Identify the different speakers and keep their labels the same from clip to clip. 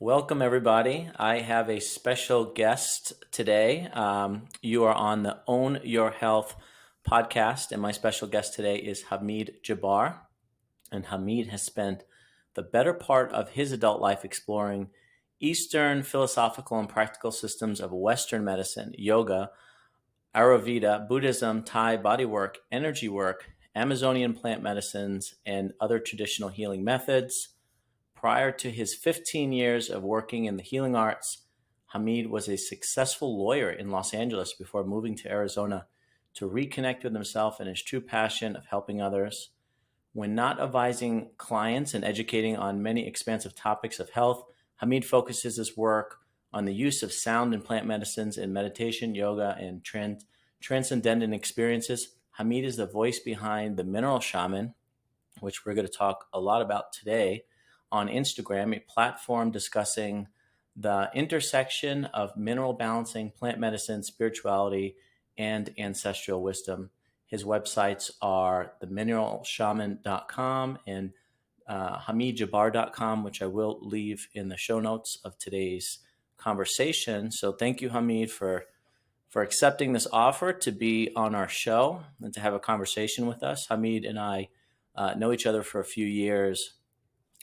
Speaker 1: Welcome, everybody. I have a special guest today. You are on the Own Your Health podcast, and my special guest today is Hamid Jabbar. And Hamid has spent the better part of his adult life exploring Eastern philosophical and practical systems of Western medicine, yoga, Ayurveda, Buddhism, Thai bodywork, energy work, Amazonian plant medicines, and other traditional healing methods. Prior to his 15 years of working in the healing arts, Hamid was a successful lawyer in Los Angeles before moving to Arizona to reconnect with himself and his true passion of helping others. When not advising clients and educating on many expansive topics of health, Hamid focuses his work on the use of sound and plant medicines in meditation, yoga, and transcendent experiences. Hamid is the voice behind the Mineral Shaman, which we're going to talk a lot about today, on Instagram, a platform discussing the intersection of mineral balancing, plant medicine, spirituality, and ancestral wisdom. His websites are themineralshaman.com and hamidjabbar.com, which I will leave in the show notes of today's conversation. So thank you, Hamid, for accepting this offer to be on our show and to have a conversation with us. Hamid and I know each other for a few years,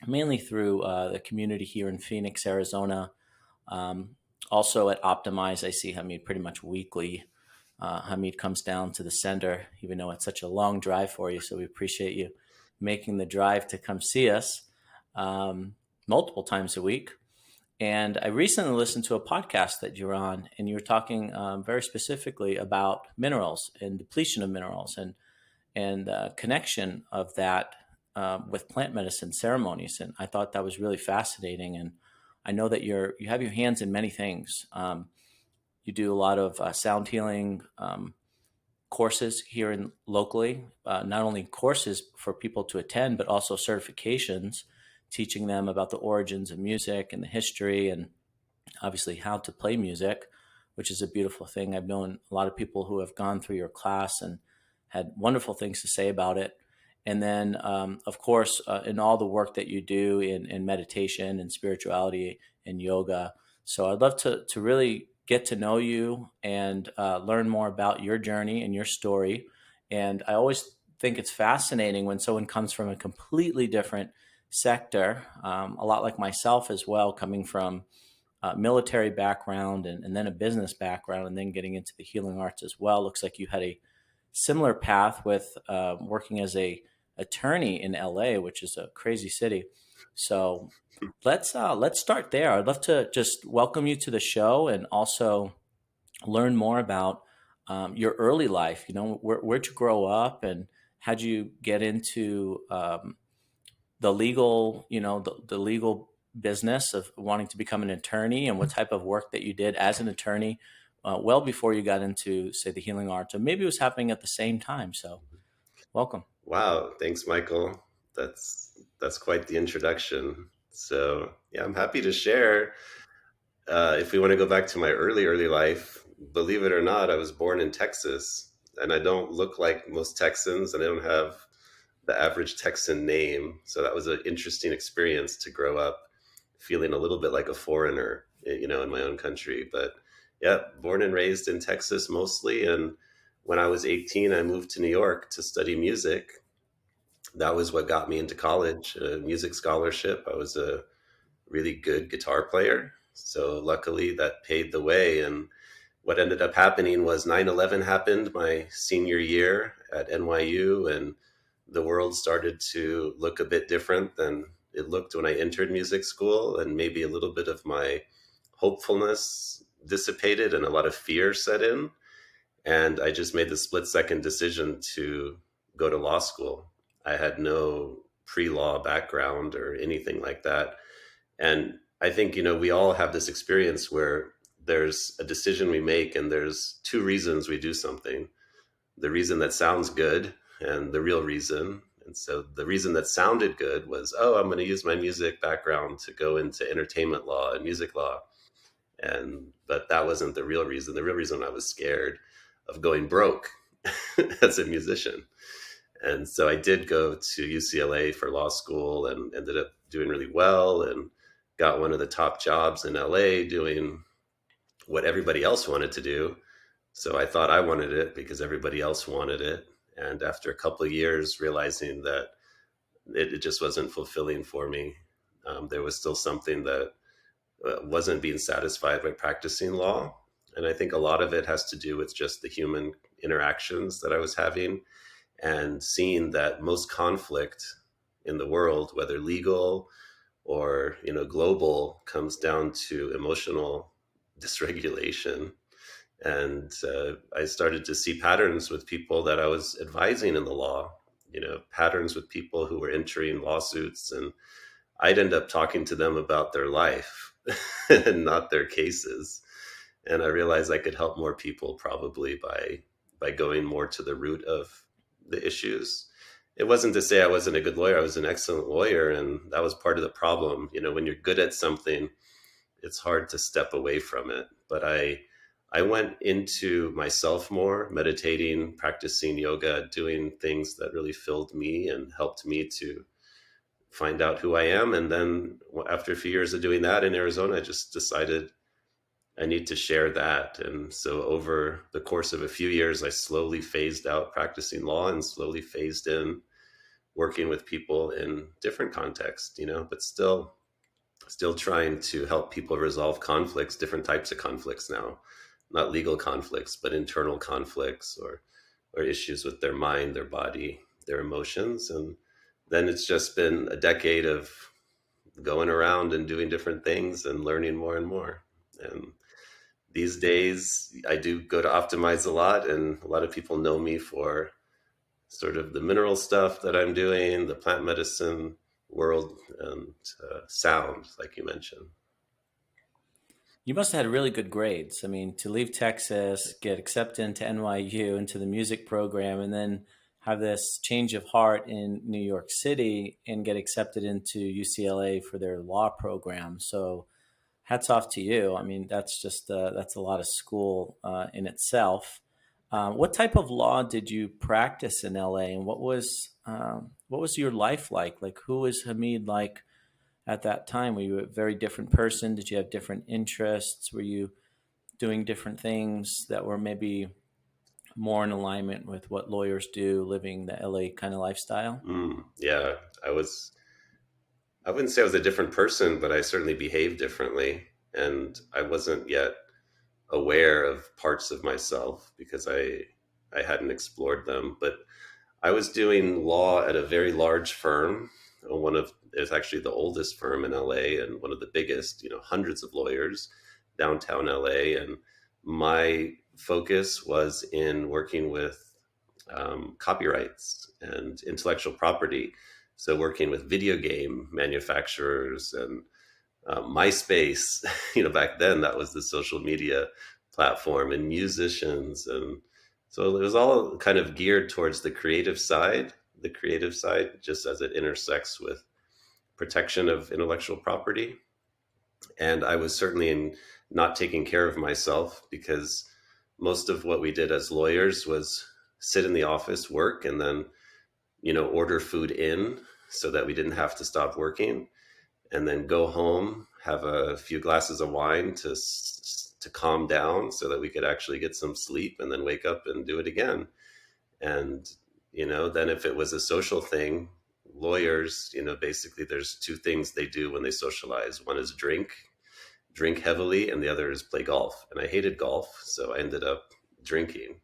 Speaker 1: mainly through the community here in Phoenix, Arizona. Also at Optimyze, I see Hamid pretty much weekly. Hamid comes down to the center, even though it's such a long drive for you. So we appreciate you making the drive to come see us multiple times a week. And I recently listened to a podcast that you're on, and you were talking very specifically about minerals and depletion of minerals and connection of that with plant medicine ceremonies. And I thought that was really fascinating. And I know that you have your hands in many things. You do a lot of sound healing courses here in locally, not only courses for people to attend, but also certifications, teaching them about the origins of music and the history and obviously how to play music, which is a beautiful thing. I've known a lot of people who have gone through your class and had wonderful things to say about it. And then, of course, in all the work that you do in meditation and spirituality and yoga. So I'd love to really get to know you and learn more about your journey and your story. And I always think it's fascinating when someone comes from a completely different sector, a lot like myself as well, coming from a military background and then a business background and then getting into the healing arts as well. Looks like you had a similar path with working as a attorney in LA, which is a crazy city. So let's start there. I'd love to just welcome you to the show and also learn more about your early life. You know, where'd you grow up and how'd you get into the legal, the legal business of wanting to become an attorney and what type of work that you did as an attorney well before you got into, say, the healing arts, or maybe it was happening at the same time. So welcome.
Speaker 2: Wow, thanks, Michael. That's quite the introduction. So yeah, I'm happy to share. If we want to go back to my early life, believe it or not, I was born in Texas, and I don't look like most Texans, and I don't have the average Texan name. So that was an interesting experience to grow up feeling a little bit like a foreigner, in my own country. But yeah, born and raised in Texas mostly, and when I was 18, I moved to New York to study music. That was what got me into college, a music scholarship. I was a really good guitar player. So luckily that paid the way. And what ended up happening was 9/11 happened my senior year at NYU, and the world started to look a bit different than it looked when I entered music school. And maybe a little bit of my hopefulness dissipated and a lot of fear set in. And I just made the split second decision to go to law school. I had no pre law background or anything like that. And I think, we all have this experience where there's a decision we make and there's two reasons we do something: the reason that sounds good and the real reason. And so the reason that sounded good was, oh, I'm going to use my music background to go into entertainment law and music law. But that wasn't the real reason. The real reason, I was scared of going broke as a musician. And so I did go to UCLA for law school and ended up doing really well and got one of the top jobs in LA doing what everybody else wanted to do. So I thought I wanted it because everybody else wanted it. And after a couple of years, realizing that it just wasn't fulfilling for me, there was still something that wasn't being satisfied by practicing law. And I think a lot of it has to do with just the human interactions that I was having and seeing that most conflict in the world, whether legal or global, comes down to emotional dysregulation. And I started to see patterns with people that I was advising in the law, patterns with people who were entering lawsuits, and I'd end up talking to them about their life and not their cases. And I realized I could help more people probably by going more to the root of the issues. It wasn't to say I wasn't a good lawyer. I was an excellent lawyer, and that was part of the problem. When you're good at something, it's hard to step away from it. But I went into myself more, meditating, practicing yoga, doing things that really filled me and helped me to find out who I am. And then after a few years of doing that in Arizona, I just decided I need to share that. And so over the course of a few years, I slowly phased out practicing law and slowly phased in working with people in different contexts, but still trying to help people resolve conflicts, different types of conflicts now, not legal conflicts, but internal conflicts or issues with their mind, their body, their emotions. And then it's just been a decade of going around and doing different things and learning more and more. And these days, I do go to Optimyze a lot, and a lot of people know me for sort of the mineral stuff that I'm doing, the plant medicine world, and sound, like you mentioned.
Speaker 1: You must have had really good grades. I mean, to leave Texas, get accepted into NYU, into the music program, and then have this change of heart in New York City and get accepted into UCLA for their law program. So, hats off to you. I mean, that's a lot of school in itself. What type of law did you practice in LA, and what was your life like? Like, who was Hamid like at that time? Were you a very different person? Did you have different interests? Were you doing different things that were maybe more in alignment with what lawyers do, living the LA kind of lifestyle?
Speaker 2: Yeah, I wouldn't say I was a different person, but I certainly behaved differently. And I wasn't yet aware of parts of myself because I hadn't explored them. But I was doing law at a very large firm. It's actually the oldest firm in LA and one of the biggest, hundreds of lawyers downtown LA. And my focus was in working with copyrights and intellectual property. So working with video game manufacturers and MySpace, back then that was the social media platform, and musicians. And so it was all kind of geared towards the creative side, just as it intersects with protection of intellectual property. And I was certainly in not taking care of myself because most of what we did as lawyers was sit in the office, work, and then, order food in so that we didn't have to stop working, and then go home, have a few glasses of wine to calm down so that we could actually get some sleep, and then wake up and do it again. And then if it was a social thing, lawyers, basically there's two things they do when they socialize. One is drink heavily, and the other is play golf. And I hated golf, so I ended up drinking.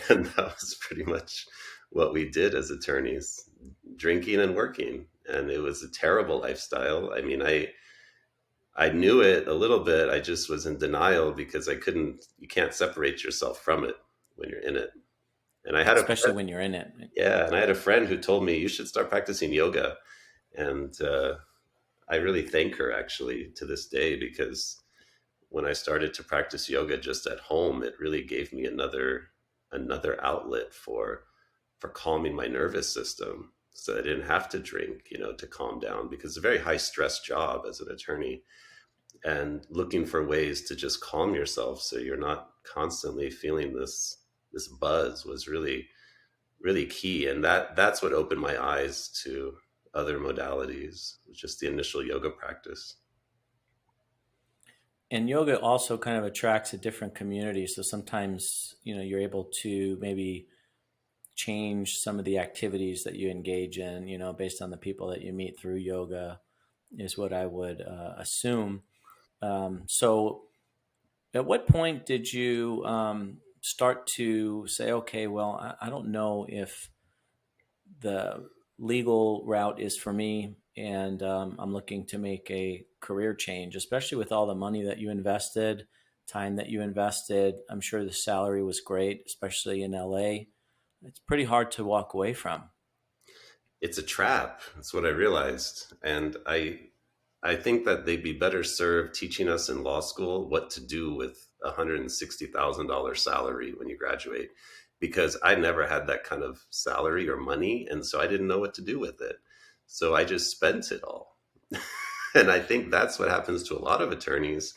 Speaker 2: And that was pretty much what we did as attorneys, drinking and working. And it was a terrible lifestyle. I mean, I knew it a little bit. I just was in denial because you can't separate yourself from it when you're in it. And I had a
Speaker 1: Especially when you're in it.
Speaker 2: yeah, and I had a friend who told me you should start practicing yoga. And I really thank her actually to this day, because when I started to practice yoga just at home, it really gave me another outlet for calming my nervous system, so I didn't have to drink, to calm down, because it's a very high stress job as an attorney, and looking for ways to just calm yourself so you're not constantly feeling this buzz was really really key. And that's what opened my eyes to other modalities, just the initial yoga practice.
Speaker 1: And yoga also kind of attracts a different community. So sometimes, you're able to maybe change some of the activities that you engage in, based on the people that you meet through yoga, is what I would assume. So, at what point did you start to say, okay, well, I don't know if the legal route is for me, and I'm looking to make a career change, especially with all the money that you invested, time that you invested. I'm sure the salary was great, especially in LA. It's pretty hard to walk away from.
Speaker 2: It's a trap. That's what I realized. And I think that they'd be better served teaching us in law school what to do with a $160,000 salary when you graduate, because I never had that kind of salary or money. And so I didn't know what to do with it. So I just spent it all. And I think that's what happens to a lot of attorneys,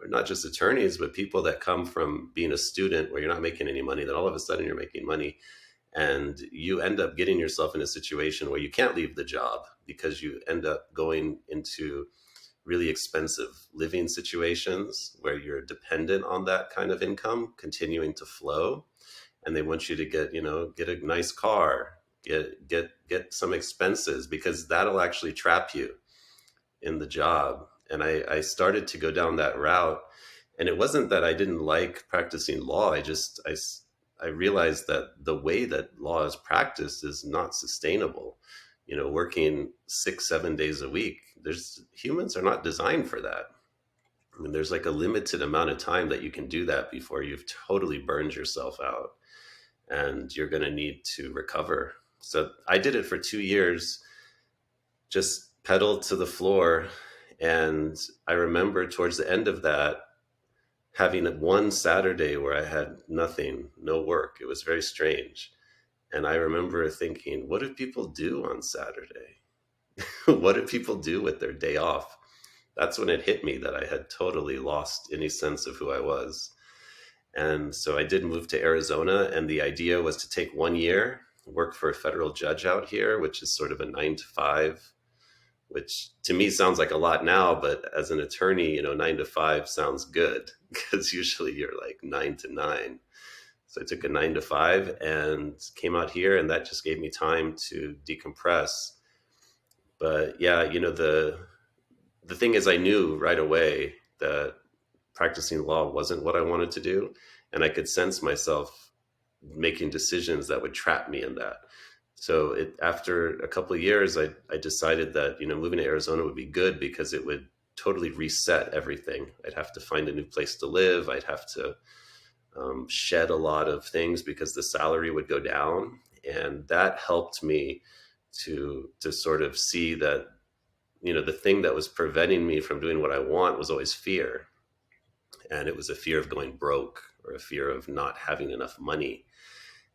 Speaker 2: or not just attorneys, but people that come from being a student where you're not making any money, then all of a sudden you're making money, and you end up getting yourself in a situation where you can't leave the job because you end up going into really expensive living situations where you're dependent on that kind of income continuing to flow. And they want you to get a nice car, get some expenses, because that'll actually trap you in the job. And I started to go down that route. And it wasn't that I didn't like practicing law. I realized that the way that law is practiced is not sustainable. Working 6, 7 days a week, there's humans are not designed for that. I mean, there's like a limited amount of time that you can do that before you've totally burned yourself out, and you're going to need to recover. So I did it for 2 years, just pedaled to the floor. And I remember towards the end of that, having one Saturday where I had nothing, no work. It was very strange. And I remember thinking, what do people do on Saturday? What do people do with their day off? That's when it hit me that I had totally lost any sense of who I was. And so I did move to Arizona, and the idea was to take 1 year, work for a federal judge out here, which is sort of a 9 to 5, which to me sounds like a lot now, but as an attorney, 9 to 5 sounds good because usually you're like 9 to 9. So I took a 9 to 5 and came out here, and that just gave me time to decompress. But yeah, the thing is, I knew right away that practicing law wasn't what I wanted to do, and I could sense myself making decisions that would trap me in that. So after a couple of years, I decided that moving to Arizona would be good because it would totally reset everything. I'd have to find a new place to live. I'd have to shed a lot of things because the salary would go down, and that helped me to sort of see that the thing that was preventing me from doing what I want was always fear, and it was a fear of going broke or a fear of not having enough money.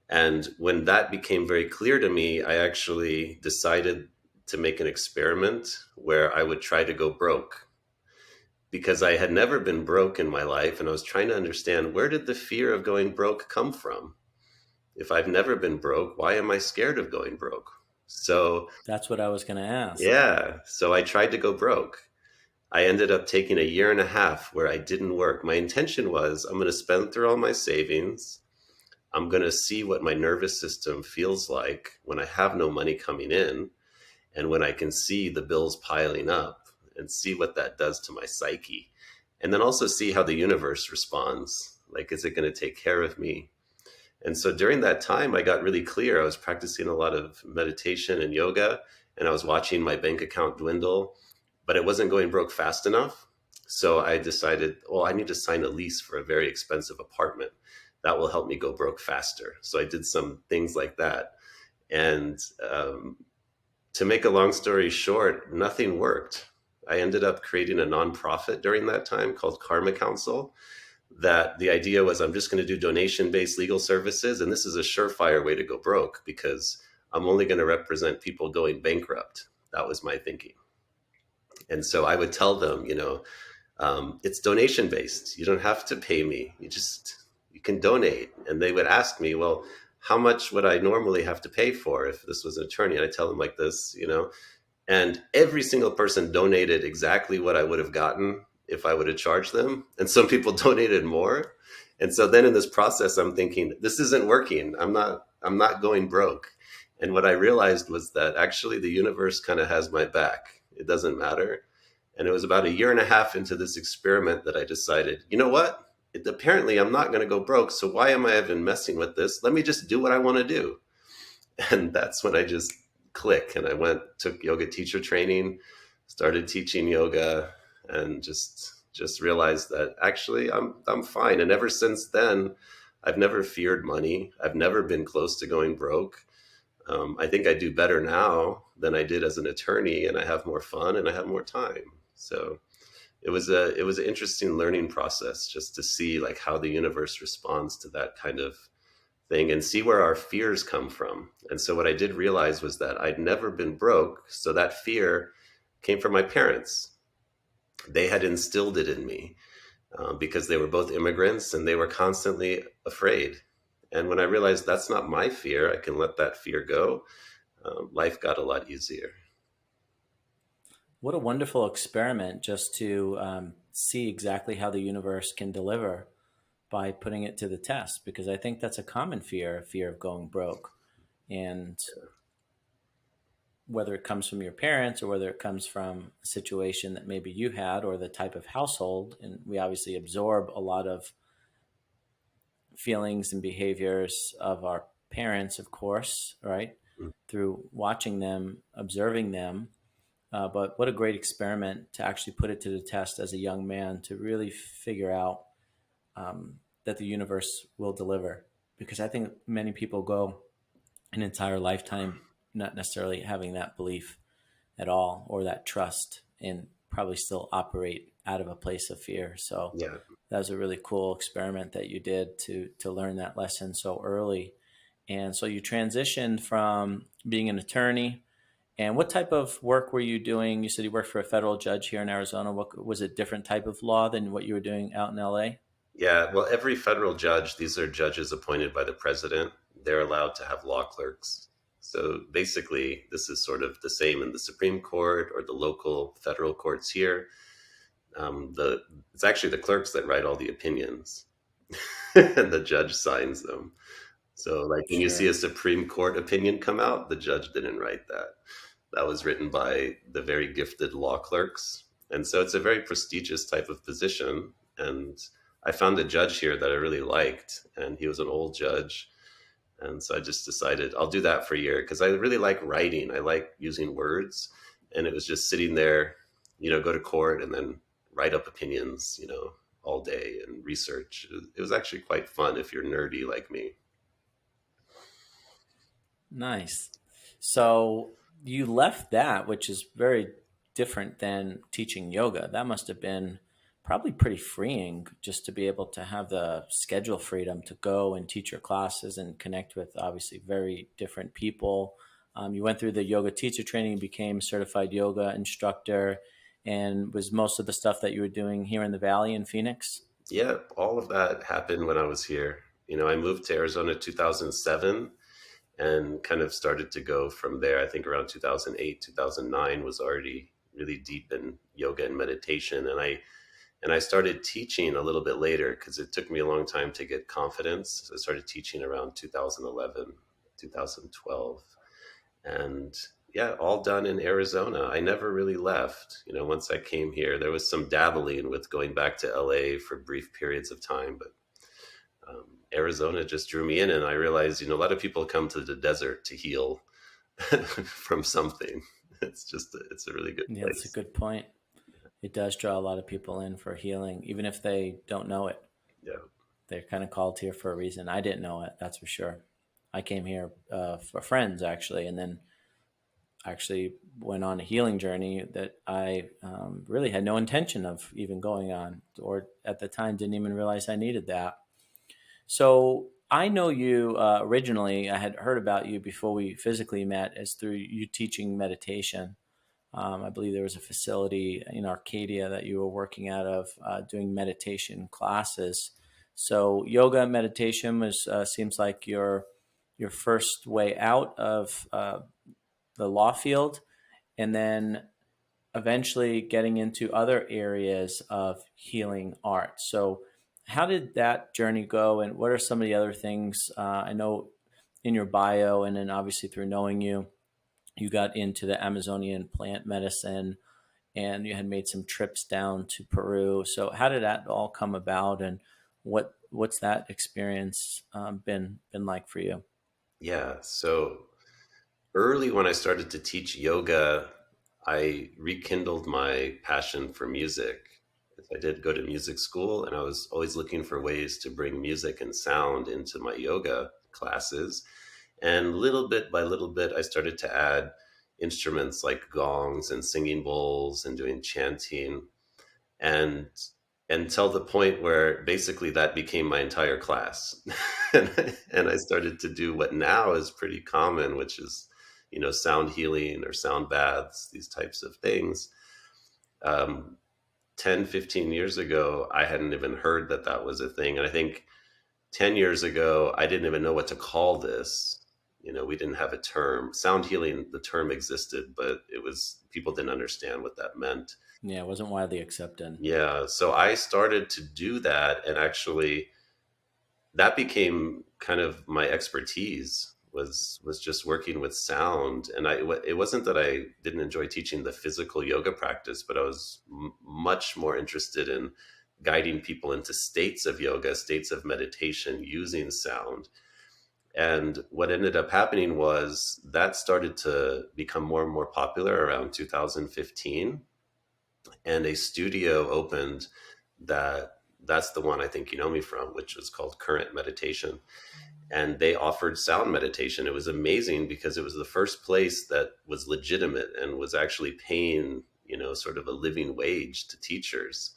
Speaker 2: And when that became very clear to me, I actually decided to make an experiment where I would try to go broke, because I had never been broke in my life. And I was trying to understand, where did the fear of going broke come from? If I've never been broke, why am I scared of going broke? So,
Speaker 1: That's what I was going to ask.
Speaker 2: yeah, so I tried to go broke. I ended up taking a year and a half where I didn't work. My intention was, I'm going to spend through all my savings. I'm going to see what my nervous system feels like when I have no money coming in, and when I can see the bills piling up, and see what that does to my psyche. And then also see how the universe responds. Like, is it going to take care of me? And so during that time, I got really clear. I was practicing a lot of meditation and yoga, and I was watching my bank account dwindle, but it wasn't going broke fast enough. So I decided, well, I need to sign a lease for a very expensive apartment. That will help me go broke faster. So I did some things like that. And to make a long story short, nothing worked. I ended up creating a nonprofit during that time called Karma Council. That the idea was, I'm just going to do donation based legal services. And this is a surefire way to go broke because I'm only going to represent people going bankrupt. That was my thinking. And so I would tell them, it's donation based. You don't have to pay me. You can donate. And they would ask me, well, how much would I normally have to pay for if this was an attorney? And I tell them like this, and every single person donated exactly what I would have gotten if I would have charged them. And some people donated more. And so then in this process, I'm thinking, this isn't working. I'm not going broke. And what I realized was that actually the universe kind of has my back. It doesn't matter. And it was about a year and a half into this experiment that I decided, you know what? Apparently, I'm not going to go broke. So why am I even messing with this? Let me just do what I want to do. And that's when I just click, and I took yoga teacher training, started teaching yoga, and just realized that actually I'm fine. And ever since then, I've never feared money. I've never been close to going broke. I think I do better now than I did as an attorney, and I have more fun and I have more time. So it was an interesting learning process just to see like how the universe responds to that kind of thing and see where our fears come from. And so what I did realize was that I'd never been broke, so that fear came from my parents. They had instilled it in me because they were both immigrants and they were constantly afraid. And when I realized that's not my fear, I can let that fear go. Life got a lot easier.
Speaker 1: What a wonderful experiment just to see exactly how the universe can deliver by putting it to the test, because I think that's a common fear, a fear of going broke. And whether it comes from your parents or whether it comes from a situation that maybe you had or the type of household, and we obviously absorb a lot of feelings and behaviors of our parents, of course, right? Through watching them, observing them. But what a great experiment to actually put it to the test as a young man to really figure out that the universe will deliver. Because I think many people go an entire lifetime not necessarily having that belief at all or that trust, and probably still operate out of a place of fear. So
Speaker 2: Yeah.
Speaker 1: that was a really cool experiment that you did to learn that lesson so early. And so you transitioned from being an attorney. And what type of work were you doing? You said you worked for a federal judge here in Arizona. What was it, different type of law than what you were doing out in LA?
Speaker 2: Yeah. Well, every federal judge, these are judges appointed by the president. They're allowed to have law clerks. So basically, this is sort of the same in the Supreme Court or the local federal courts here. It's actually the clerks that write all the opinions, and the judge signs them. So, like when you see a
Speaker 1: Sure.
Speaker 2: Supreme Court opinion come out, the judge didn't write that. That was written by the very gifted law clerks. And so it's a very prestigious type of position. And I found a judge here that I really liked, and he was an old judge. And so I just decided I'll do that for a year because I really like writing. I like using words. And it was just sitting there, go to court and then write up opinions, all day and research. It was actually quite fun if you're nerdy like me.
Speaker 1: Nice. So you left that, which is very different than teaching yoga. That must have been probably pretty freeing just to be able to have the schedule freedom to go and teach your classes and connect with obviously very different people. You went through the yoga teacher training, became a certified yoga instructor, and was most of the stuff that you were doing here in the Valley in Phoenix?
Speaker 2: Yeah, all of that happened when I was here. I moved to Arizona 2007 and kind of started to go from there. I think around 2008, 2009 was already really deep in yoga and meditation, and I started teaching a little bit later because it took me a long time to get confidence. So I started teaching around 2011, 2012, and yeah, all done in Arizona. I never really left. Once I came here, there was some dabbling with going back to LA for brief periods of time, but Arizona just drew me in, and I realized, a lot of people come to the desert to heal from something. It's a really good
Speaker 1: Yeah, that's a
Speaker 2: place.
Speaker 1: good point. It does draw a lot of people in for healing, even if they don't know it.
Speaker 2: Yeah,
Speaker 1: They're kind of called here for a reason. I didn't know it, that's for sure. I came here for friends actually, and then actually went on a healing journey that I really had no intention of even going on, or at the time didn't even realize I needed that. So I know you originally. I had heard about you before we physically met, as through you teaching meditation. I believe there was a facility in Arcadia that you were working out of doing meditation classes. So yoga and meditation was seems like your first way out of the law field, and then eventually getting into other areas of healing art. So, how did that journey go, and what are some of the other things? I know in your bio, and then obviously through knowing you, you got into the Amazonian plant medicine, and you had made some trips down to Peru. So, how did that all come about, and what's that experience been like for you?
Speaker 2: Yeah. So early when I started to teach yoga, I rekindled my passion for music. I did go to music school, and I was always looking for ways to bring music and sound into my yoga classes. And little bit by little bit, I started to add instruments like gongs and singing bowls and doing chanting, and until the point where basically that became my entire class. And I started to do what now is pretty common, which is, sound healing or sound baths, these types of things. um, 10, 15 years ago, I hadn't even heard that that was a thing. And I think 10 years ago, I didn't even know what to call this. We didn't have a term. Sound healing, the term existed, but people didn't understand what that meant.
Speaker 1: Yeah, it wasn't widely accepted.
Speaker 2: Yeah. So I started to do that, and actually that became kind of my expertise, was just working with sound. And it wasn't that I didn't enjoy teaching the physical yoga practice, but I was much more interested in guiding people into states of yoga, states of meditation using sound. And what ended up happening was that started to become more and more popular around 2015, and a studio opened that's the one I think you know me from, which was called Current Meditation. And they offered sound meditation. It was amazing because it was the first place that was legitimate and was actually paying, sort of a living wage to teachers.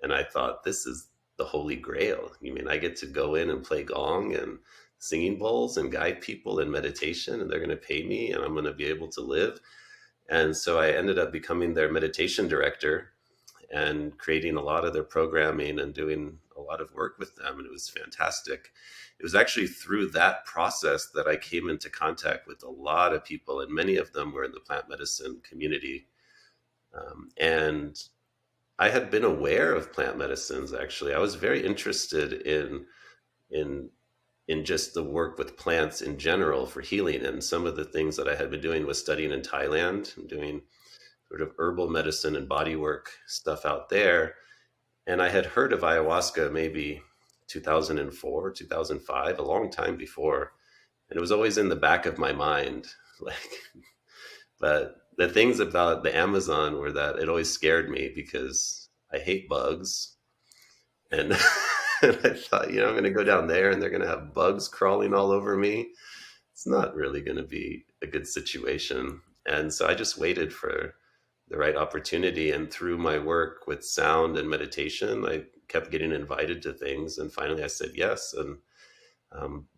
Speaker 2: And I thought, this is the holy grail. You mean I get to go in and play gong and singing bowls and guide people in meditation, and they're going to pay me, and I'm going to be able to live? And so I ended up becoming their meditation director and creating a lot of their programming and doing a lot of work with them. And it was fantastic. It was actually through that process that I came into contact with a lot of people, and many of them were in the plant medicine community. And I had been aware of plant medicines. Actually, I was very interested in in just the work with plants in general for healing. And some of the things that I had been doing was studying in Thailand and doing sort of herbal medicine and body work stuff out there. And I had heard of ayahuasca maybe 2004, 2005, a long time before. And it was always in the back of my mind. Like, but the things about the Amazon were that it always scared me because I hate bugs. And, and I thought, I'm going to go down there and they're going to have bugs crawling all over me. It's not really going to be a good situation. And so I just waited for the right opportunity. And through my work with sound and meditation, I kept getting invited to things. And finally I said yes. And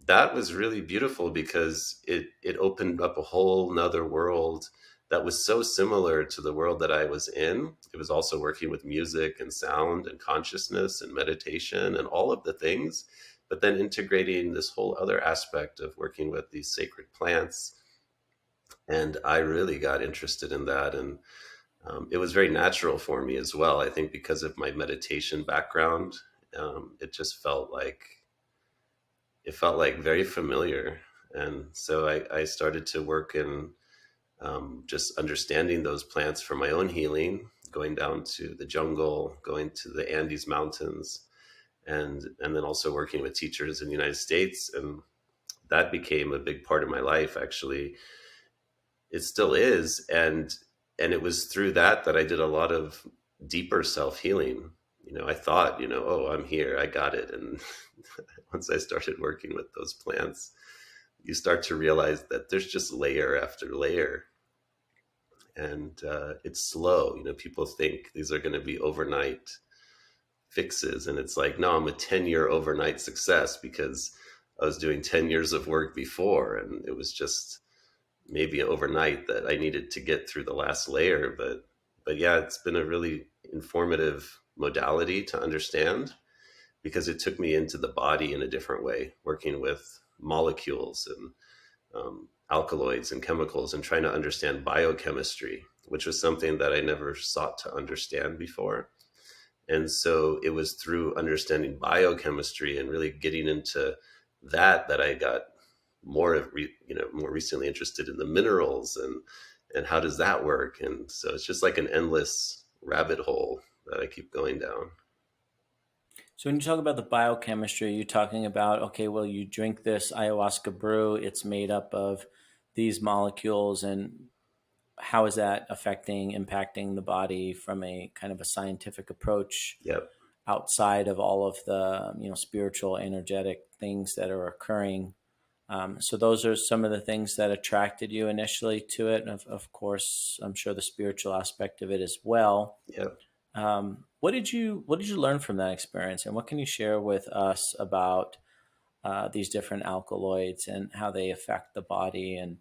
Speaker 2: that was really beautiful because it opened up a whole nother world that was so similar to the world that I was in. It was also working with music and sound and consciousness and meditation and all of the things, but then integrating this whole other aspect of working with these sacred plants. And I really got interested in that. And it was very natural for me as well. I think because of my meditation background, it just felt like very familiar. And so I started to work in just understanding those plants for my own healing, going down to the jungle, going to the Andes Mountains, and then also working with teachers in the United States. And that became a big part of my life, actually. It still is. And it was through that I did a lot of deeper self-healing. I thought, oh, I'm here, I got it. And once I started working with those plants, you start to realize that there's just layer after layer. And it's slow. People think these are going to be overnight fixes. And it's like, no, I'm a 10-year overnight success because I was doing 10 years of work before. And it was just maybe overnight that I needed to get through the last layer. But yeah, it's been a really informative modality to understand because it took me into the body in a different way, working with molecules and alkaloids and chemicals and trying to understand biochemistry, which was something that I never sought to understand before. And so it was through understanding biochemistry and really getting into that I got more recently interested in the minerals and how does that work. And so it's just like an endless rabbit hole that I keep going down.
Speaker 1: So when you talk about the biochemistry, you're talking about, okay, well, you drink this ayahuasca brew, it's made up of these molecules, and how is that affecting, impacting the body from a kind of a scientific approach
Speaker 2: Yep.
Speaker 1: outside of all of the, spiritual, energetic things that are occurring. So those are some of the things that attracted you initially to it. And of course, I'm sure the spiritual aspect of it as well.
Speaker 2: Yep.
Speaker 1: What did you learn from that experience, and what can you share with us about these different alkaloids and how they affect the body, and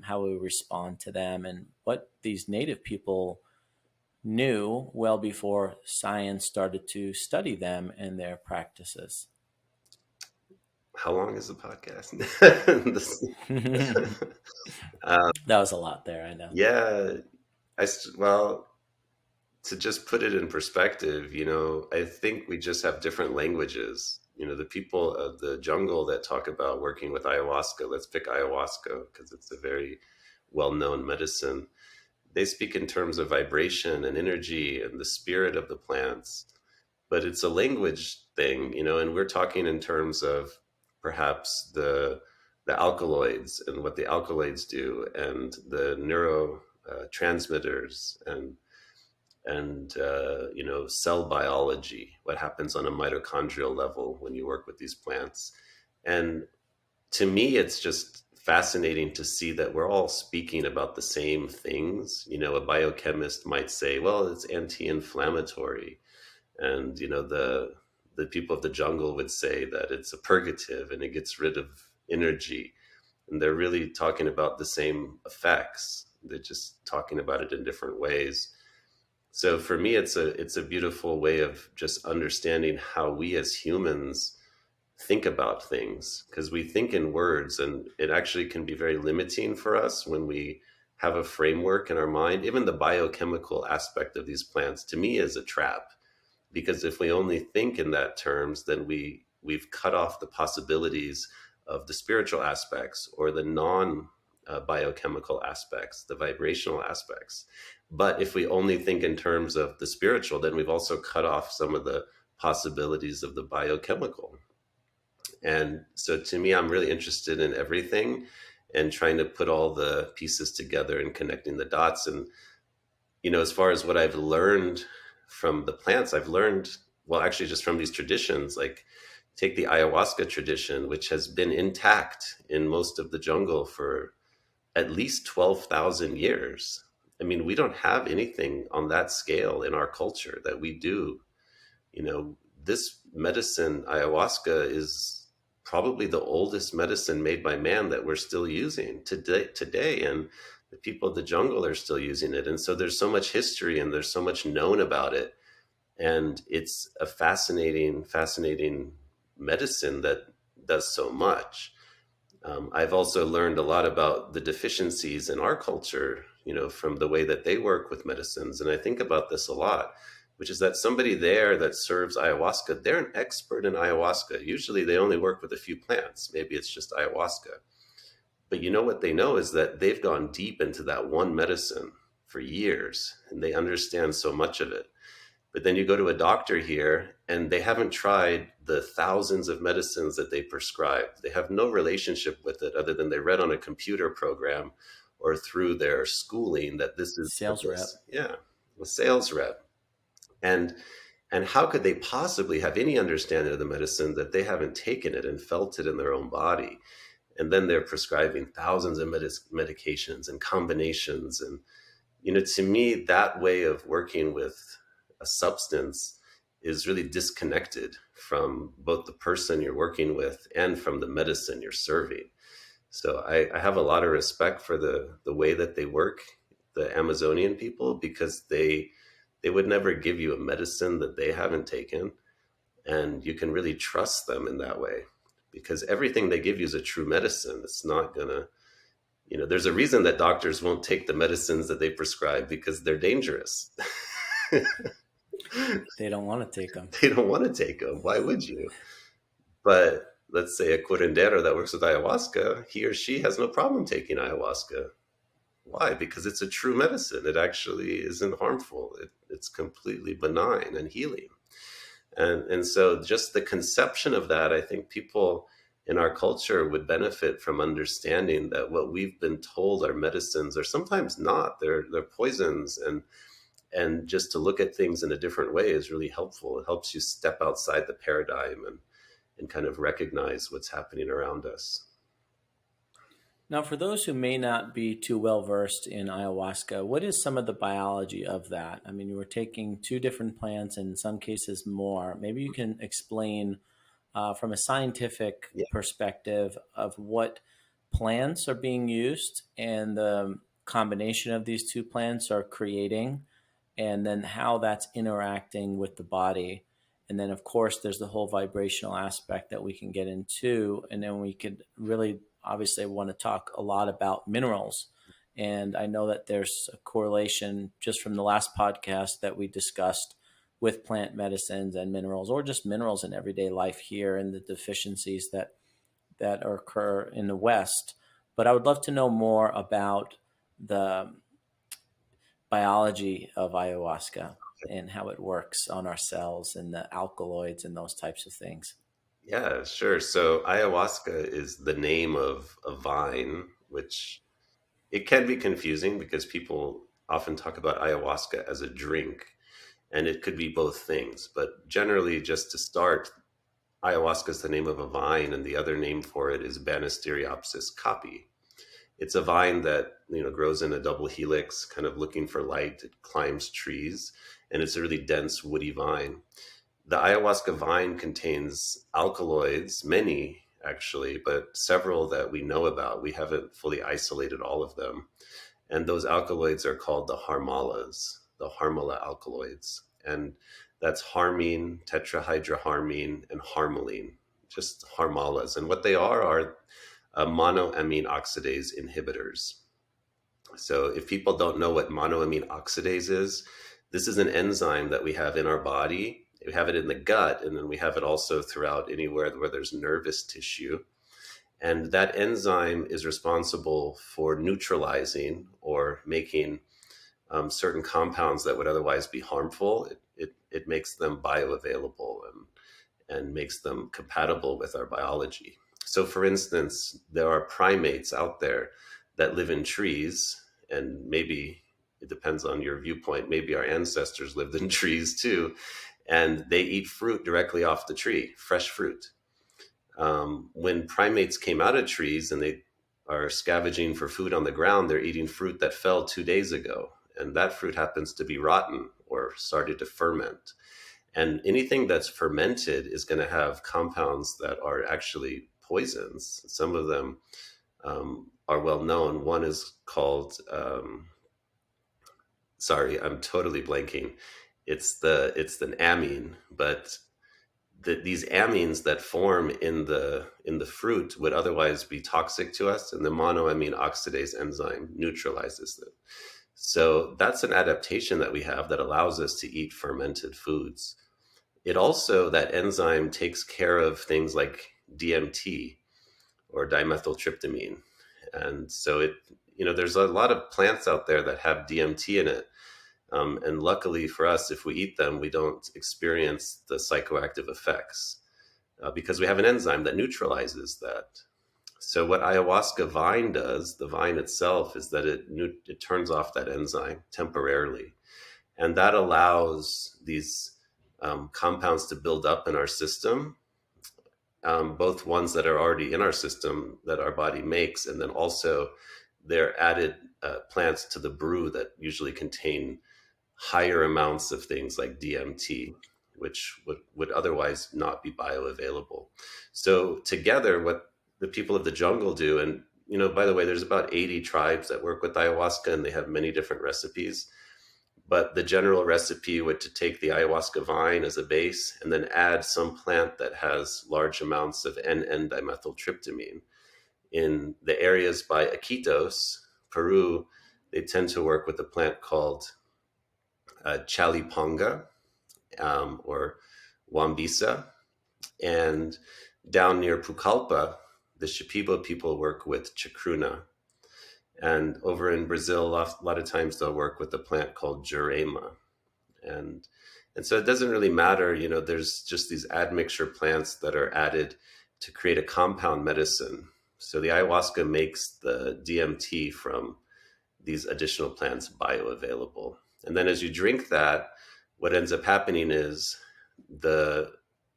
Speaker 1: how we respond to them, and what these native people knew well before science started to study them and their practices?
Speaker 2: How long is the podcast?
Speaker 1: That
Speaker 2: uh,
Speaker 1: was a lot there, I know.
Speaker 2: yeah, well, to just put it in perspective, I think we just have different languages. The people of the jungle that talk about working with ayahuasca, let's pick ayahuasca because it's a very well-known medicine. They speak in terms of vibration and energy and the spirit of the plants, but it's a language thing, and we're talking in terms of perhaps the alkaloids and what the alkaloids do and the neuro transmitters and cell biology, what happens on a mitochondrial level when you work with these plants. And to me, it's just fascinating to see that we're all speaking about the same things. A biochemist might say, well, it's anti-inflammatory. And the people of the jungle would say that it's a purgative and it gets rid of energy. And they're really talking about the same effects. They're just talking about it in different ways. So for me, it's a beautiful way of just understanding how we as humans think about things, because we think in words, and it actually can be very limiting for us when we have a framework in our mind. Even the biochemical aspect of these plants to me is a trap, because if we only think in that terms, then we've cut off the possibilities of the spiritual aspects or the non biochemical aspects, the vibrational aspects. But if we only think in terms of the spiritual, then we've also cut off some of the possibilities of the biochemical. And so to me, I'm really interested in everything and trying to put all the pieces together and connecting the dots. And as far as what I've learned from the plants, I've learned, well, actually, just from these traditions, like take the ayahuasca tradition, which has been intact in most of the jungle for at least 12,000 years. I mean, we don't have anything on that scale in our culture that we do. This medicine, ayahuasca, is probably the oldest medicine made by man that we're still using today. And the people of the jungle are still using it. And so there's so much history and there's so much known about it. And it's a fascinating medicine that does so much. I've also learned a lot about the deficiencies in our culture, from the way that they work with medicines. And I think about this a lot, which is that somebody there that serves ayahuasca, they're an expert in ayahuasca. Usually they only work with a few plants. Maybe it's just ayahuasca. But what they know is that they've gone deep into that one medicine for years and they understand so much of it. But then you go to a doctor here and they haven't tried the thousands of medicines that they prescribe. They have no relationship with it other than they read on a computer program or through their schooling that this is
Speaker 1: Sales rep.
Speaker 2: this. Yeah, a sales rep. And and how could they possibly have any understanding of the medicine that they haven't taken it and felt it in their own body? And then they're prescribing thousands of medications and combinations. And to me, that way of working with a substance is really disconnected from both the person you're working with and from the medicine you're serving. So I have a lot of respect for the way that they work, the Amazonian people, because they would never give you a medicine that they haven't taken, and you can really trust them in that way. because everything they give you is a true medicine. It's not gonna, there's a reason that doctors won't take the medicines that they prescribe because they're dangerous.
Speaker 1: They don't want to take them.
Speaker 2: They don't want to take them. Why would you? But let's say a curandero that works with ayahuasca, he or she has no problem taking ayahuasca. Why? Because it's a true medicine. It actually isn't harmful. It's completely benign and healing. And so just the conception of that, I think people in our culture would benefit from understanding that what we've been told are medicines are sometimes not. They're poisons, and just to look at things in a different way is really helpful. It helps you step outside the paradigm and kind of recognize what's happening around us.
Speaker 1: Now, for those who may not be too well versed in ayahuasca, what is some of the biology of that? I mean, you were taking two different plants, and in some cases more. Maybe you can explain from a scientific
Speaker 2: Yeah.
Speaker 1: perspective of what plants are being used and the combination of these two plants are creating, and then how that's interacting with the body. And then, of course, there's the whole vibrational aspect that we can get into. And then we could really, obviously, want to talk a lot about minerals. And I know that there's a correlation just from the last podcast that we discussed with plant medicines and minerals, or just minerals in everyday life here, and the deficiencies that occur in the West. But I would love to know more about the biology of ayahuasca and how it works on our cells and the alkaloids and those types of things.
Speaker 2: Yeah, sure. So ayahuasca is the name of a vine, which it can be confusing because people often talk about ayahuasca as a drink, and it could be both things. But generally, just to start, ayahuasca is the name of a vine, and the other name for it is Banisteriopsis caapi. It's a vine that grows in a double helix, kind of looking for light. It climbs trees, and it's a really dense, woody vine. The ayahuasca vine contains alkaloids, many actually, but several that we know about. We haven't fully isolated all of them. And those alkaloids are called the harmalas, the harmala alkaloids. And that's harmine, tetrahydroharmine, and harmaline, just harmalas. And what they are monoamine oxidase inhibitors. So if people don't know what monoamine oxidase is, this is an enzyme that we have in our body. We have it in the gut, and then we have it also throughout anywhere where there's nervous tissue. And that enzyme is responsible for neutralizing or making certain compounds that would otherwise be harmful. It makes them bioavailable and makes them compatible with our biology. So, for instance, there are primates out there that live in trees, and maybe it depends on your viewpoint. Maybe our ancestors lived in trees too, and they eat fruit directly off the tree, fresh fruit. When primates came out of trees and they are scavenging for food on the ground, they're eating fruit that fell 2 days ago. And that fruit happens to be rotten or started to ferment. And anything that's fermented is going to have compounds that are actually poisons. Some of them are well known. One is called, sorry, I'm totally blanking. It's an amine, but these amines that form in the fruit would otherwise be toxic to us, and the monoamine oxidase enzyme neutralizes them. So that's an adaptation that we have that allows us to eat fermented foods. It also, that enzyme takes care of things like DMT or dimethyltryptamine. And so there's a lot of plants out there that have DMT in it. And luckily for us, if we eat them, we don't experience the psychoactive effects because we have an enzyme that neutralizes that. So what ayahuasca vine does, the vine itself, is that it turns off that enzyme temporarily. And that allows these compounds to build up in our system, both ones that are already in our system that our body makes, and then also they're added plants to the brew that usually contain higher amounts of things like DMT, which would otherwise not be bioavailable. So together, what the people of the jungle do, and by the way, there's about 80 tribes that work with ayahuasca, and they have many different recipes. But the general recipe would to take the ayahuasca vine as a base and then add some plant that has large amounts of N,N-dimethyltryptamine. In the areas by Iquitos, Peru, they tend to work with a plant called chaliponga, or wambisa. And down near Pucallpa, the Shipibo people work with chacruna. And over in Brazil, a lot of times they'll work with a plant called jurema. And and so it doesn't really matter, there's just these admixture plants that are added to create a compound medicine. So the ayahuasca makes the DMT from these additional plants bioavailable. And then as you drink that, what ends up happening is the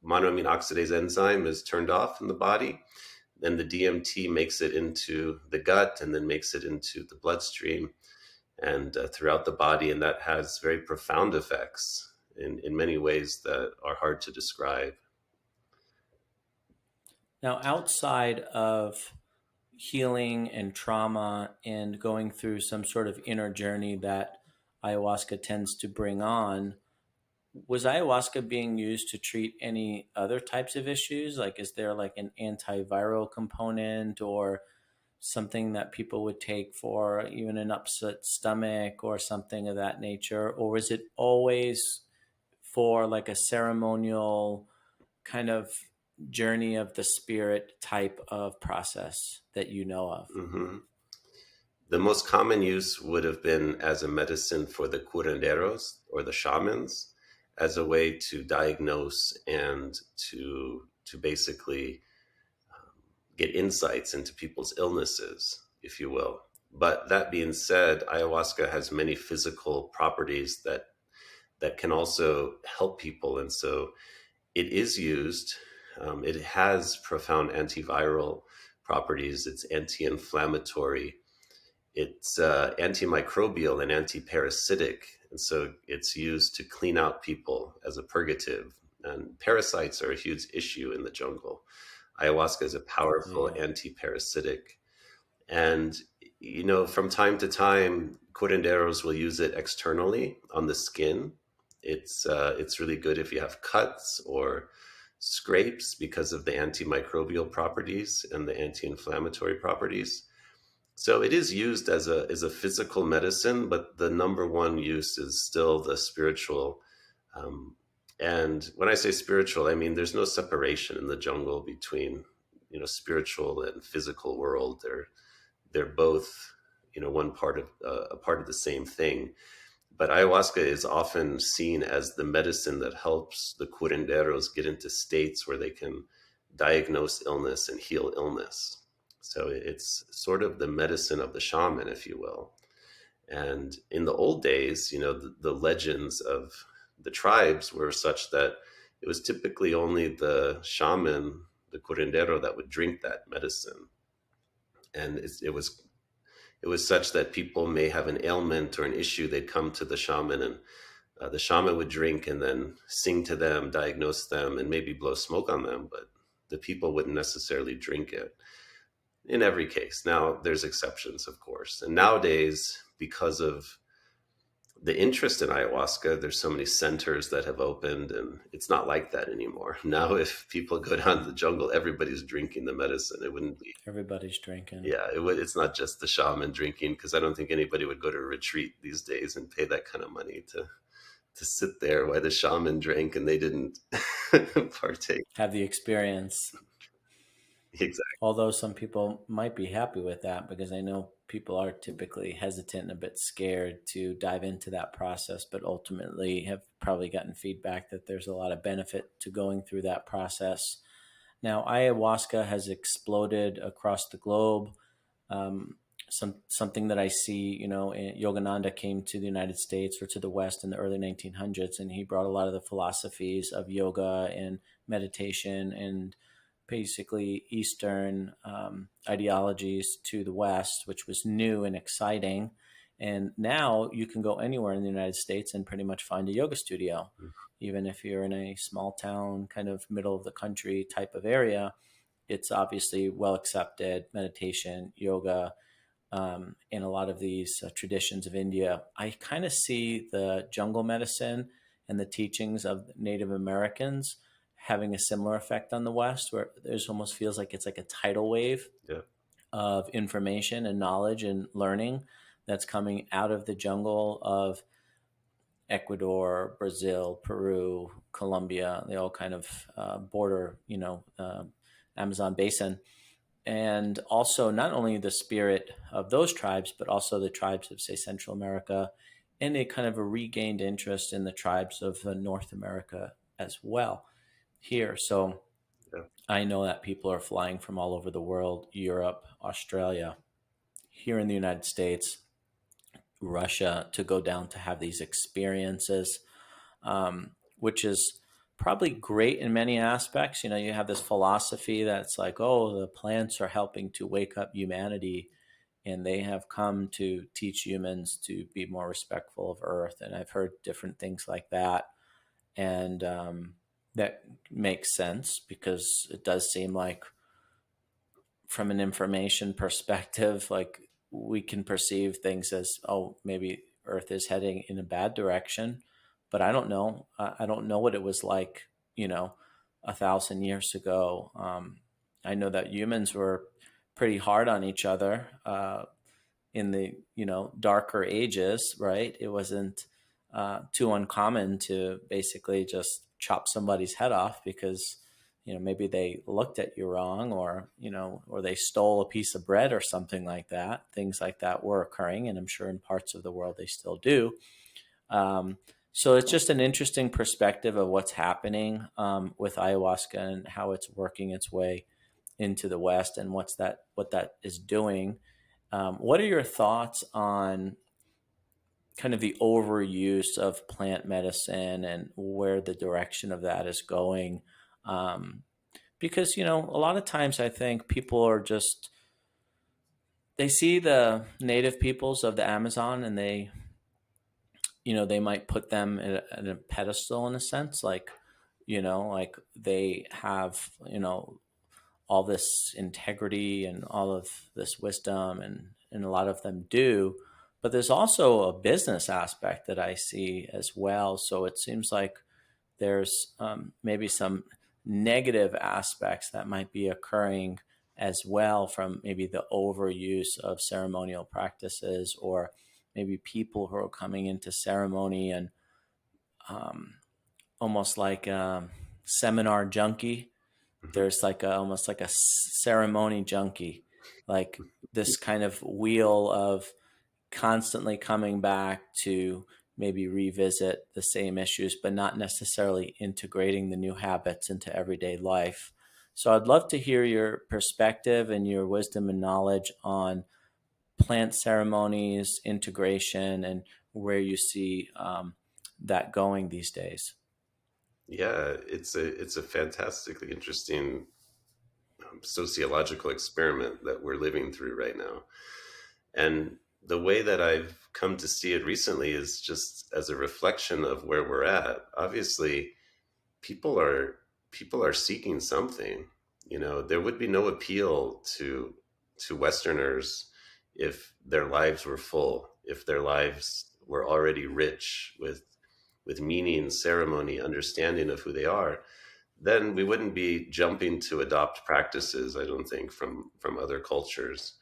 Speaker 2: monoamine oxidase enzyme is turned off in the body. Then the DMT makes it into the gut and then makes it into the bloodstream and throughout the body. And that has very profound effects in many ways that are hard to describe.
Speaker 1: Now, outside of healing and trauma and going through some sort of inner journey that ayahuasca tends to bring on, was ayahuasca being used to treat any other types of issues? Like, is there like an antiviral component or something that people would take for even an upset stomach or something of that nature? Or was it always for like a ceremonial kind of journey of the spirit type of process that you know of?
Speaker 2: Hmm. The most common use would have been as a medicine for the curanderos or the shamans, as a way to diagnose and to basically get insights into people's illnesses, if you will. But that being said, ayahuasca has many physical properties that can also help people, and so it is used. It has profound antiviral properties. It's anti-inflammatory. It's antimicrobial and antiparasitic, and so it's used to clean out people as a purgative. And parasites are a huge issue in the jungle. Ayahuasca is a powerful
Speaker 1: Yeah.
Speaker 2: anti-parasitic, and from time to time, curanderos will use it externally on the skin. It's really good if you have cuts or scrapes because of the antimicrobial properties and the anti-inflammatory properties. So it is used as a physical medicine, but the number one use is still the spiritual. Um, and when I say spiritual, I mean there's no separation in the jungle between spiritual and physical world. They're both one part of a part of the same thing. But ayahuasca is often seen as the medicine that helps the curanderos get into states where they can diagnose illness and heal illness. So it's sort of the medicine of the shaman, if you will. And in the old days, the legends of the tribes were such that it was typically only the shaman, the curandero, that would drink that medicine. And it was such that people may have an ailment or an issue, they'd come to the shaman, and the shaman would drink and then sing to them, diagnose them, and maybe blow smoke on them, but the people wouldn't necessarily drink it in every case. Now, there's exceptions, of course. And nowadays, because of the interest in ayahuasca, there's so many centers that have opened, and it's not like that anymore. Now, if people go down to the jungle, everybody's drinking the medicine. It wouldn't be,
Speaker 1: Everybody's drinking.
Speaker 2: yeah, it's not just the shaman drinking, because I don't think anybody would go to a retreat these days and pay that kind of money to sit there while the shaman drank and they didn't partake.
Speaker 1: Have the experience.
Speaker 2: Exactly.
Speaker 1: Although some people might be happy with that because I know people are typically hesitant and a bit scared to dive into that process, but ultimately have probably gotten feedback that there's a lot of benefit to going through that process. Now, ayahuasca has exploded across the globe. Something that I see, Yogananda came to the United States or to the West in the early 1900s, and he brought a lot of the philosophies of yoga and meditation and basically Eastern ideologies to the West, which was new and exciting. And now you can go anywhere in the United States and pretty much find a yoga studio, even if you're in a small town, kind of middle of the country type of area. It's obviously well accepted meditation, yoga, in a lot of these traditions of India, I kind of see the jungle medicine and the teachings of Native Americans having a similar effect on the West, where there's almost feels like it's like a tidal wave
Speaker 2: Yeah.
Speaker 1: of information and knowledge and learning that's coming out of the jungle of Ecuador, Brazil, Peru, Colombia. They all kind of border, Amazon basin, and also not only the spirit of those tribes, but also the tribes of, say, Central America, and a kind of a regained interest in the tribes of North America as well here. So
Speaker 2: Yeah.
Speaker 1: I know that people are flying from all over the world, Europe, Australia, here in the United States, Russia, to go down to have these experiences, which is probably great in many aspects. You have this philosophy that's like, oh, the plants are helping to wake up humanity, and they have come to teach humans to be more respectful of Earth. And I've heard different things like that. And that makes sense because it does seem like, from an information perspective, like we can perceive things as, oh, maybe Earth is heading in a bad direction, but I don't know. I don't know what it was like, 1,000 years ago. I know that humans were pretty hard on each other in the darker ages, right? It wasn't too uncommon to basically just chop somebody's head off because maybe they looked at you wrong, or they stole a piece of bread or something like that. Things like that were occurring, and I'm sure in parts of the world they still do. um, so it's just an interesting perspective of what's happening with ayahuasca and how it's working its way into the West, and what that is doing. What are your thoughts on kind of the overuse of plant medicine and where the direction of that is going? Um, because a lot of times I think people are just, they see the native peoples of the Amazon, and they might put them at a pedestal in a sense, like they have all this integrity and all of this wisdom, and a lot of them do. But there's also a business aspect that I see as well. So it seems like there's maybe some negative aspects that might be occurring as well from maybe the overuse of ceremonial practices, or maybe people who are coming into ceremony and um, almost like a seminar junkie.
Speaker 2: Mhm.
Speaker 1: There's like almost like a ceremony junkie, like this kind of wheel of constantly coming back to maybe revisit the same issues, but not necessarily integrating the new habits into everyday life. So I'd love to hear your perspective and your wisdom and knowledge on plant ceremonies, integration, and where you see that going these days.
Speaker 2: Yeah, it's a fantastically interesting sociological experiment that we're living through right now. And the way that I've come to see it recently is just as a reflection of where we're at. Obviously, people are people are seeking something. There would be no appeal to Westerners if their lives were full, if their lives were already rich with meaning, ceremony, understanding of who they are. Then we wouldn't be jumping to adopt practices, I don't think, from other cultures.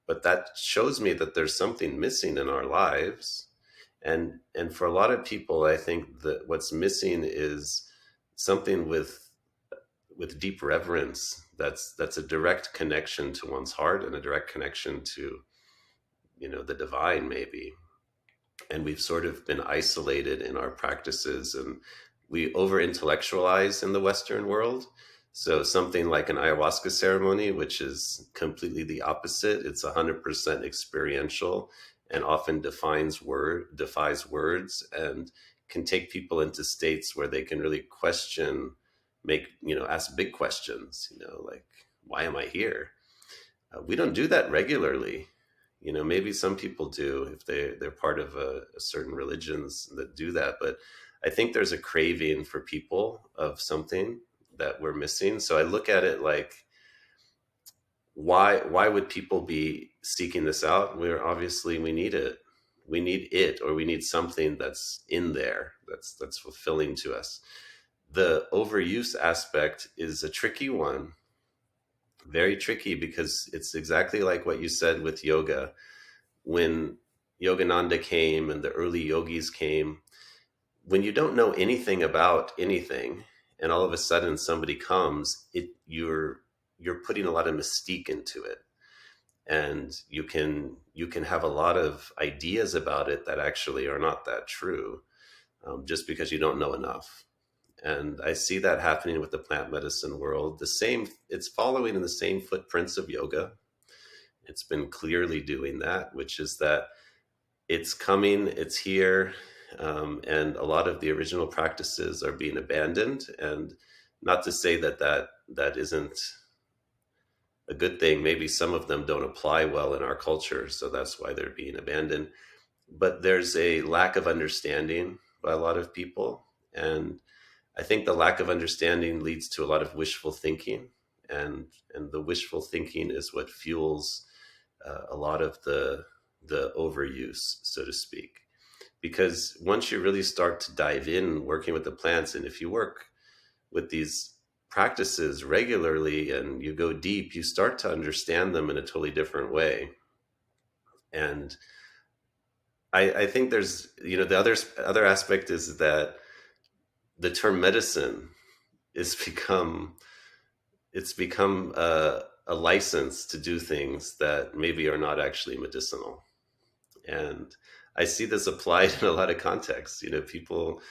Speaker 2: But that shows me that there's something missing in our lives. And for a lot of people, I think that what's missing is something with deep reverence. That's a direct connection to one's heart and a direct connection to the divine, maybe. And we've sort of been isolated in our practices, and we over intellectualize in the Western world. So something like an ayahuasca ceremony, which is completely the opposite, it's 100% experiential and often defies words, and can take people into states where they can really question, ask big questions, like, why am I here? We don't do that regularly. Maybe some people do if they're part of a certain religions that do that, but I think there's a craving for people of something that we're missing. So I look at it like why would people be seeking this out? We're obviously we need it. We need it, or we need something that's in there that's fulfilling to us. The overuse aspect is a tricky one, very tricky, because it's exactly like what you said with yoga. When Yogananda came and the early yogis came, when you don't know anything about anything, and all of a sudden somebody comes, you're putting a lot of mystique into it, and you can have a lot of ideas about it that actually are not that true, just because you don't know enough. And I see that happening with the plant medicine world. The same, it's following in the same footprints of yoga. It's been clearly doing that, which is that it's coming, it's here, and a lot of the original practices are being abandoned. And not to say that that isn't a good thing. Maybe some of them don't apply well in our culture, so that's why they're being abandoned. But there's a lack of understanding by a lot of people, and I think the lack of understanding leads to a lot of wishful thinking, and the wishful thinking is what fuels a lot of the overuse, so to speak. Because once you really start to dive in working with the plants, and if you work with these practices regularly and you go deep, you start to understand them in a totally different way. And I think there's, the other aspect is that the term medicine is become a license to do things that maybe are not actually medicinal. And I see this applied in a lot of contexts. People,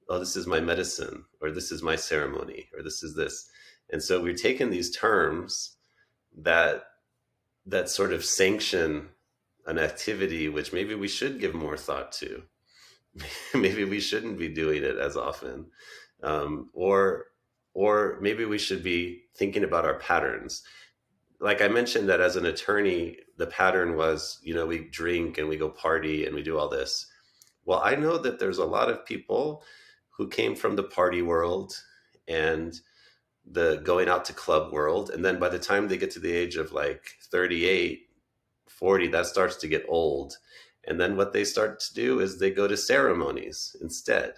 Speaker 2: oh, this is my medicine, or this is my ceremony, or this is this. And so we're taking these terms that sort of sanction an activity which maybe we should give more thought to. Maybe we shouldn't be doing it as often, or maybe we should be thinking about our patterns. Like I mentioned, that as an attorney, the pattern was, we drink and we go party and we do all this. Well, I know that there's a lot of people who came from the party world and the going out to club world. And then by the time they get to the age of like 38, 40, that starts to get old. And then what they start to do is they go to ceremonies instead.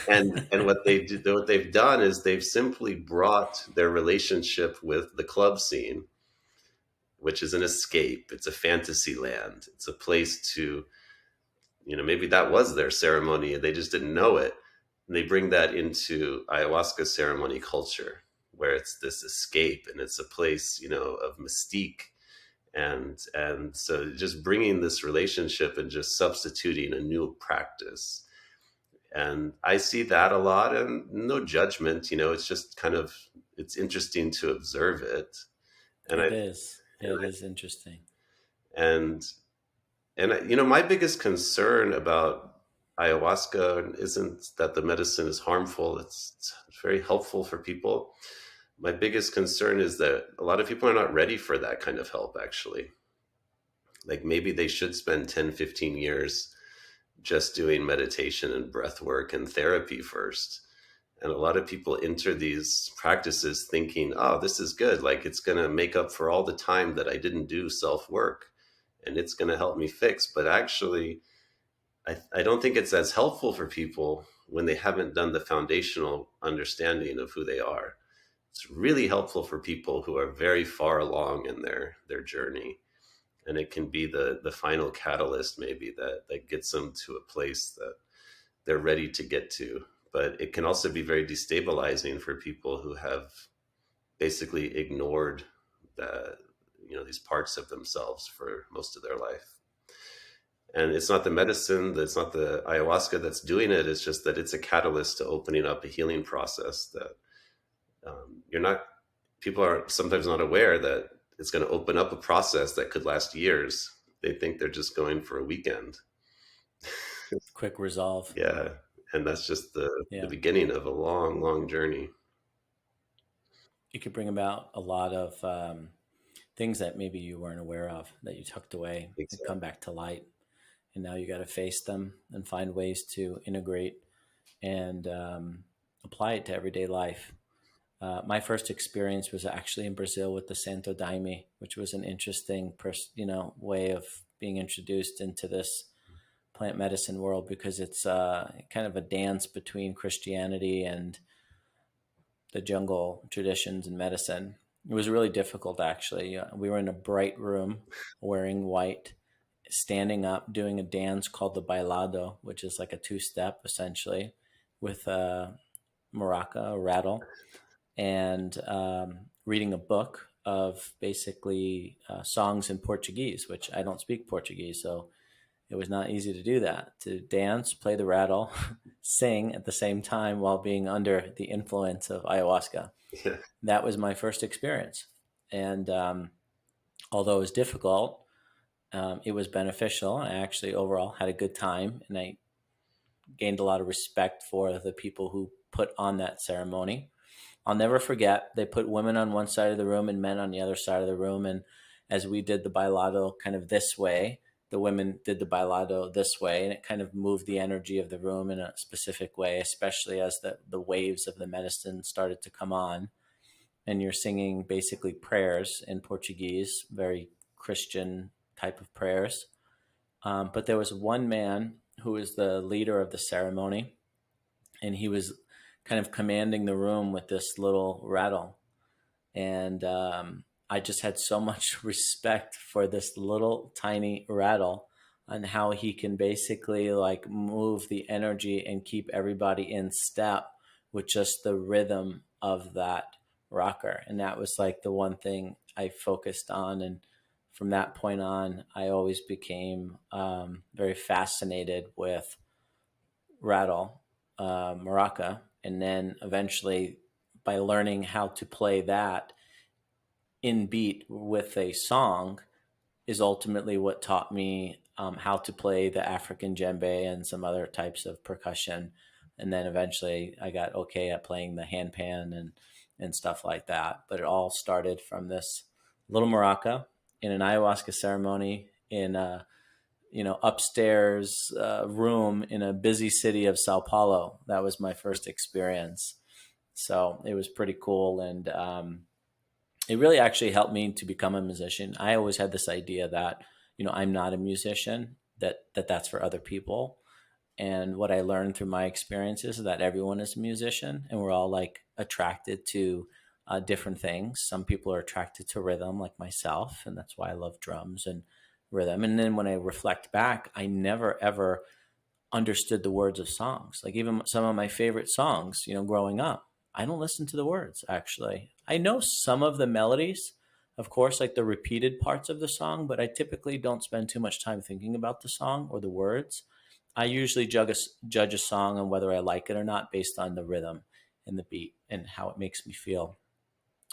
Speaker 2: And what they've done is they've simply brought their relationship with the club scene, which is an escape. It's a fantasy land. It's a place to, maybe that was their ceremony and they just didn't know it. And they bring that into ayahuasca ceremony culture, where it's this escape and it's a place, of mystique. And so just bringing this relationship and just substituting a new practice. And I see that a lot, and no judgment, it's just kind of, it's interesting to observe it. And
Speaker 1: It
Speaker 2: I,
Speaker 1: is. It is interesting.
Speaker 2: and my biggest concern about ayahuasca isn't that the medicine is harmful. It's very helpful for people. My biggest concern is that a lot of people are not ready for that kind of help, actually. Like maybe they should spend 10, 15 years just doing meditation and breath work and therapy first. And a lot of people enter these practices thinking, oh, this is good. Like it's going to make up for all the time that I didn't do self work, and it's going to help me fix. But actually, I don't think it's as helpful for people when they haven't done the foundational understanding of who they are. It's really helpful for people who are very far along in their journey. And it can be the final catalyst, maybe, that gets them to a place that they're ready to get to. But it can also be very destabilizing for people who have basically ignored the, these parts of themselves for most of their life. And it's not the medicine, it's not the ayahuasca that's doing it. It's just that it's a catalyst to opening up a healing process that you're not, people are sometimes not aware that it's going to open up a process that could last years. They think they're just going for a weekend.
Speaker 1: Quick resolve.
Speaker 2: Yeah. And that's just the
Speaker 1: Yeah.
Speaker 2: beginning of a long, long journey.
Speaker 1: It could bring about a lot of things that maybe you weren't aware of, that you tucked away and
Speaker 2: Exactly.
Speaker 1: come back to light. And now you got to face them and find ways to integrate and apply it to everyday life. My first experience was actually in Brazil with the Santo Daime, which was an interesting, way of being introduced into this plant medicine world, because it's kind of a dance between Christianity and the jungle traditions and medicine. It was really difficult, actually. We were in a bright room, wearing white, standing up, doing a dance called the bailado, which is like a two-step essentially, with a maraca, a rattle, and reading a book of basically songs in Portuguese, which I don't speak Portuguese, so it was not easy to do that. To dance, play the rattle, sing at the same time while being under the influence of ayahuasca.
Speaker 2: Yeah.
Speaker 1: That was my first experience. And although it was difficult, it was beneficial. I actually overall had a good time, and I gained a lot of respect for the people who put on that ceremony. I'll never forget, they put women on one side of the room and men on the other side of the room. And as we did the bailado kind of this way, the women did the bailado this way, and it kind of moved the energy of the room in a specific way, especially as the waves of the medicine started to come on. And you're singing basically prayers in Portuguese, very Christian type of prayers. But there was one man who was the leader of the ceremony, and he was kind of commanding the room with this little rattle. And I just had so much respect for this little tiny rattle, and how he can basically like move the energy and keep everybody in step with just the rhythm of that rocker. And that was like the one thing I focused on. And from that point on, I always became very fascinated with rattle, maraca. And then eventually, by learning how to play that in beat with a song, is ultimately what taught me how to play the African djembe and some other types of percussion. And then eventually I got okay at playing the handpan and stuff like that. But it all started from this little maraca in an ayahuasca ceremony in a upstairs room in a busy city of Sao Paulo. That was my first experience. So it was pretty cool. And it really actually helped me to become a musician. I always had this idea that, I'm not a musician, that's for other people. And what I learned through my experiences is that everyone is a musician, and we're all like attracted to different things. Some people are attracted to rhythm, like myself, and that's why I love drums and rhythm. And then when I reflect back, I never ever understood the words of songs. Like even some of my favorite songs, growing up, I don't listen to the words actually. I know some of the melodies, of course, like the repeated parts of the song, but I typically don't spend too much time thinking about the song or the words. I usually judge a song on whether I like it or not based on the rhythm and the beat and how it makes me feel.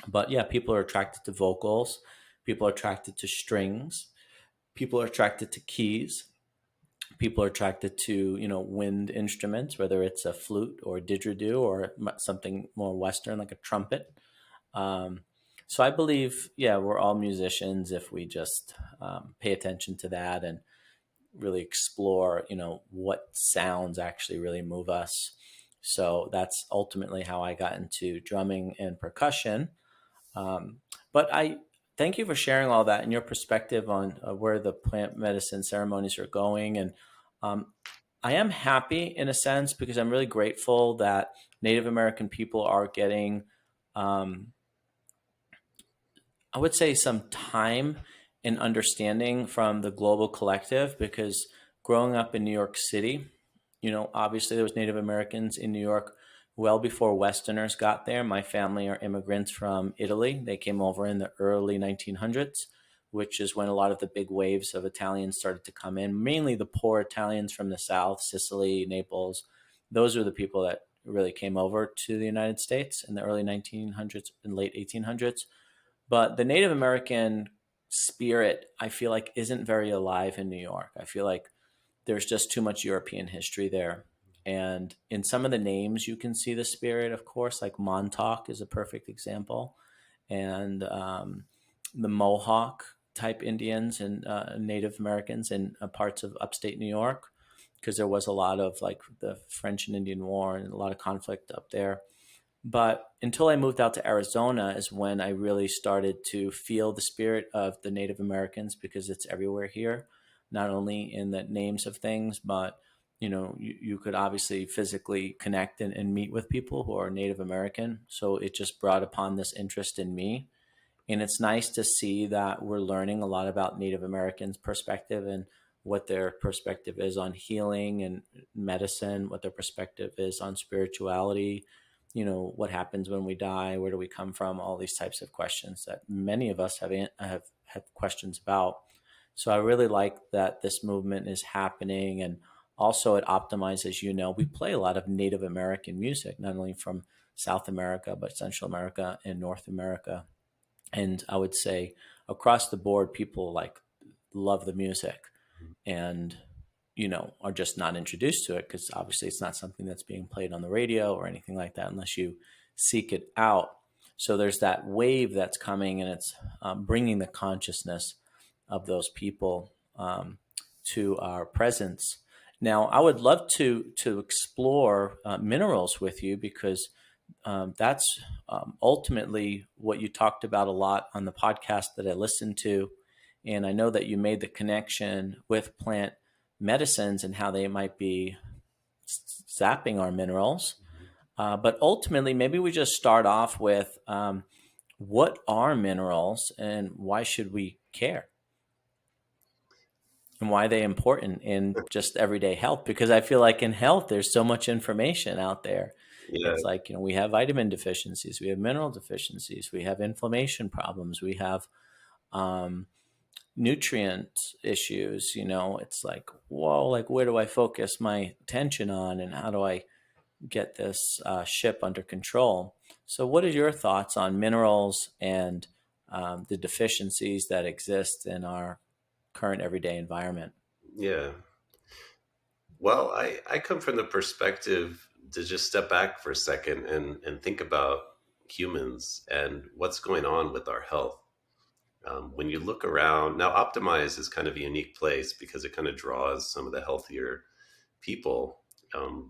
Speaker 1: But yeah, people are attracted to vocals, people are attracted to strings, people are attracted to keys, people are attracted to wind instruments, whether it's a flute or a didgeridoo or something more western like a trumpet. um, so I believe, yeah, we're all musicians if we just pay attention to that and really explore what sounds actually really move us. So that's ultimately how I got into drumming and percussion. um, but I thank you for sharing all that and your perspective on where the plant medicine ceremonies are going. And um, I am happy in a sense because I'm really grateful that Native American people are getting, um, I would say, some time and understanding from the global collective. Because growing up in New York City, obviously there was Native Americans in New York well before Westerners got there. My family are immigrants from Italy. They came over in the early 1900s, which is when a lot of the big waves of Italians started to come in, mainly the poor Italians from the South, Sicily, Naples. Those are the people that really came over to the United States in the early 1900s and late 1800s. But the Native American spirit, I feel like, isn't very alive in New York. I feel like there's just too much European history there. And in some of the names, you can see the spirit, of course, like Montauk is a perfect example. And the Mohawk type Indians and Native Americans in parts of upstate New York, because there was a lot of like the French and Indian War and a lot of conflict up there. But until I moved out to Arizona is when I really started to feel the spirit of the Native Americans, because it's everywhere here, not only in the names of things, but you could obviously physically connect and meet with people who are Native American. So it just brought upon this interest in me. And it's nice to see that we're learning a lot about Native Americans' perspective and what their perspective is on healing and medicine, what their perspective is on spirituality, what happens when we die, where do we come from, all these types of questions that many of us have questions about. So I really like that this movement is happening. And also at Optimize, as you know, we play a lot of Native American music, not only from South America, but Central America and North America. And I would say across the board, people like love the music and are just not introduced to it, because obviously it's not something that's being played on the radio or anything like that unless you seek it out. So there's that wave that's coming, and it's bringing the consciousness of those people to our presence. Now, I would love to explore minerals with you, because that's ultimately what you talked about a lot on the podcast that I listened to. And I know that you made the connection with plant medicines and how they might be zapping our minerals. But ultimately, maybe we just start off with what are minerals and why should we care? And why are they important in just everyday health? Because I feel like in health, there's so much information out there.
Speaker 2: Yeah,
Speaker 1: It's like, we have vitamin deficiencies, we have mineral deficiencies, we have inflammation problems, we have um, nutrient issues. It's like, whoa, like where do I focus my attention on, and how do I get this ship under control? So, what are your thoughts on minerals and the deficiencies that exist in our current everyday environment?
Speaker 2: yeah. Well, I come from the perspective to just step back for a second and think about humans and what's going on with our health. When you look around, now Optimize is kind of a unique place because it kind of draws some of the healthier people.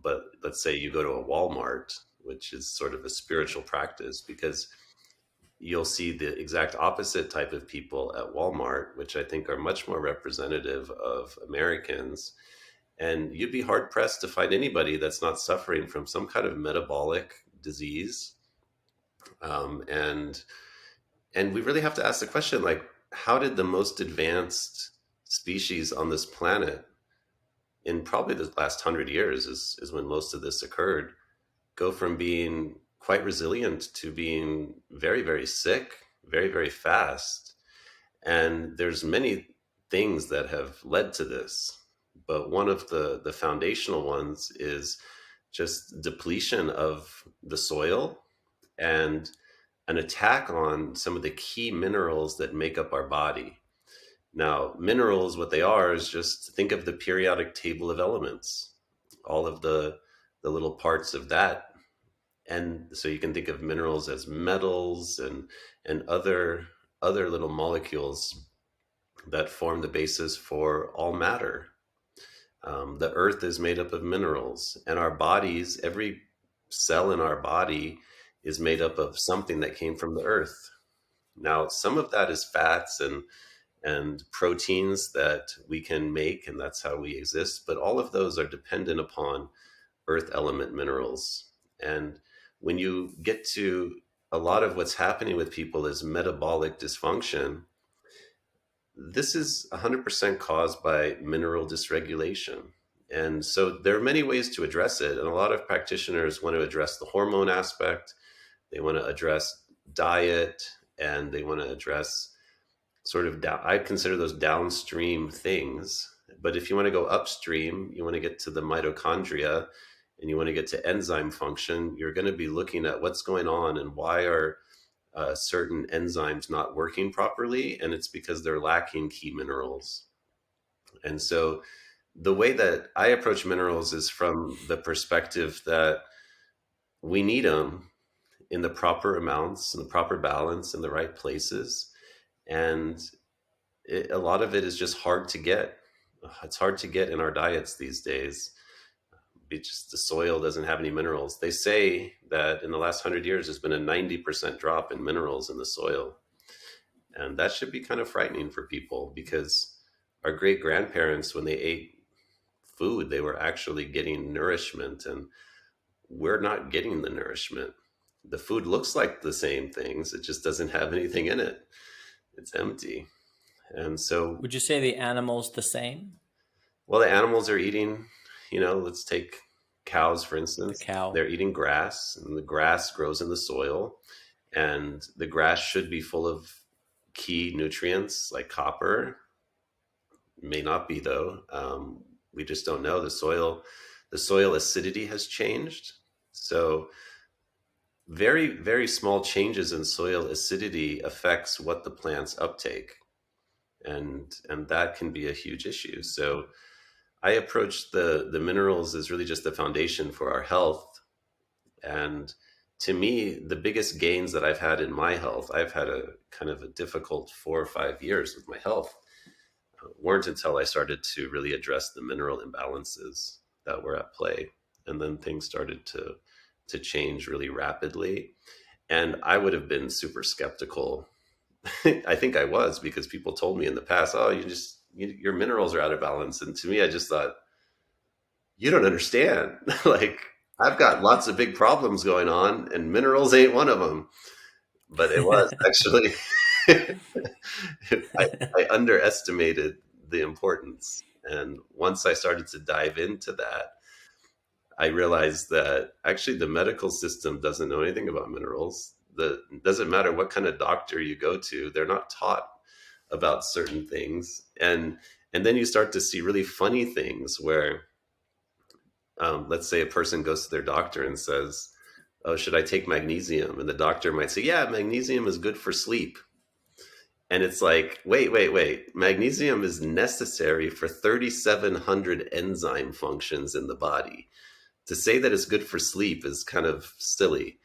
Speaker 2: But let's say you go to a Walmart, which is sort of a spiritual practice, because you'll see the exact opposite type of people at Walmart, which I think are much more representative of Americans. And you'd be hard pressed to find anybody that's not suffering from some kind of metabolic disease. Um, and and we really have to ask the question, like, how did the most advanced species on this planet in probably the last 100 years is when most of this occurred, go from being quite resilient to being very, very sick, very, very fast? And there's many things that have led to this, but one of the foundational ones is just depletion of the soil and an attack on some of the key minerals that make up our body. Now, minerals, what they are is, just think of the periodic table of elements, all of the little parts of that. And so you can think of minerals as metals and other little molecules that form the basis for all matter. The earth is made up of minerals, and our bodies, every cell in our body is made up of something that came from the earth. Now, some of that is fats and proteins that we can make, and that's how we exist. But all of those are dependent upon earth element minerals. And when you get to a lot of what's happening with people is metabolic dysfunction, this is 100% caused by mineral dysregulation. And so there are many ways to address it. And a lot of practitioners want to address the hormone aspect, they want to address diet, and they want to address sort of down, I consider those downstream things. But if you want to go upstream, you want to get to the mitochondria and you want to get to enzyme function, you're going to be looking at what's going on and why are certain enzymes not working properly. And it's because they're lacking key minerals. And so the way that I approach minerals is from the perspective that we need them in the proper amounts, in the proper balance, in the right places. And a lot of it is just hard to get. It's hard to get in our diets these days. just the soil doesn't have any minerals. They say that in the last 100 years, there's been a 90% drop in minerals in the soil. And that should be kind of frightening for people because our great grandparents, when they ate food, they were actually getting nourishment, and we're not getting the nourishment. The food looks like the same things, it just doesn't have anything in it. It's empty. And so,
Speaker 1: Would you say the animal's the same?
Speaker 2: well, the animals are eating, let's take cows, for
Speaker 1: The
Speaker 2: instance.
Speaker 1: cow?
Speaker 2: They're eating grass, and the grass grows in the soil, and the grass should be full of key nutrients like copper. May not be, though. We just don't know. The soil acidity has changed. So very, very small changes in soil acidity affects what the plants uptake. And that can be a huge issue. So I approach the minerals as really just the foundation for our health. And to me, the biggest gains that I've had in my health, I've had a kind of a difficult 4 or 5 years with my health, weren't until I started to really address the mineral imbalances that were at play. And then things started to change really rapidly. And I would have been super skeptical. I think I was, because people told me in the past, "Oh, your minerals are out of balance." And to me, I just thought, you don't understand. Like, I've got lots of big problems going on, and minerals ain't one of them. But it was actually, I underestimated the importance. And once I started to dive into that, I realized that actually the medical system doesn't know anything about minerals. It doesn't matter what kind of doctor you go to, they're not taught about certain things. And then you start to see really funny things where, let's say a person goes to their doctor and says, "Oh, should I take magnesium?" And the doctor might say, "Yeah, magnesium is good for sleep." And it's like, wait, wait, wait. Magnesium is necessary for 3,700 enzyme functions in the body. To say that it's good for sleep is kind of silly.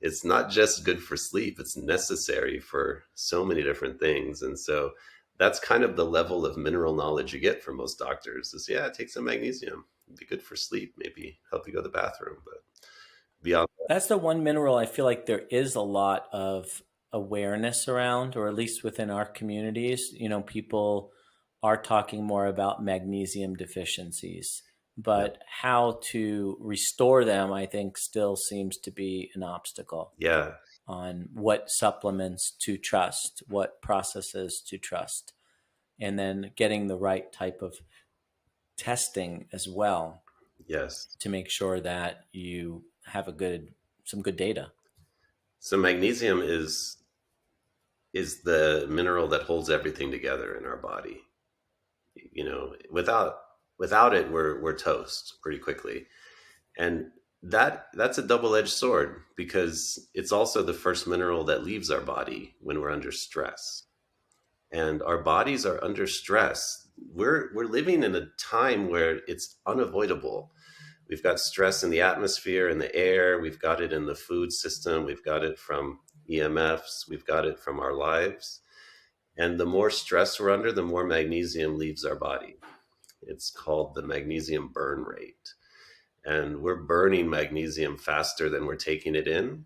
Speaker 2: It's not just good for sleep, it's necessary for so many different things. And so that's kind of the level of mineral knowledge you get from most doctors is, yeah, take some magnesium. It'd be good for sleep, maybe help you go to the bathroom. But beyond
Speaker 1: That's the one mineral I feel like there is a lot of awareness around, or at least within our communities. People are talking more about magnesium deficiencies,
Speaker 2: that,
Speaker 1: but how to restore them, I think, still seems to be an obstacle
Speaker 2: yeah,
Speaker 1: on what supplements to trust, what processes to trust, and then getting the right type of testing as well
Speaker 2: yes.
Speaker 1: to make sure that you have some good data.
Speaker 2: So magnesium is the mineral that holds everything together in our body. Without it, we're toast pretty quickly. And that's a double-edged sword, because it's also the first mineral that leaves our body when we're under stress. And our bodies are under stress. We're living in a time where it's unavoidable. We've got stress in the atmosphere, in the air, we've got it in the food system, we've got it from EMFs, we've got it from our lives. And the more stress we're under, the more magnesium leaves our body. It's called the magnesium burn rate. And we're burning magnesium faster than we're taking it in.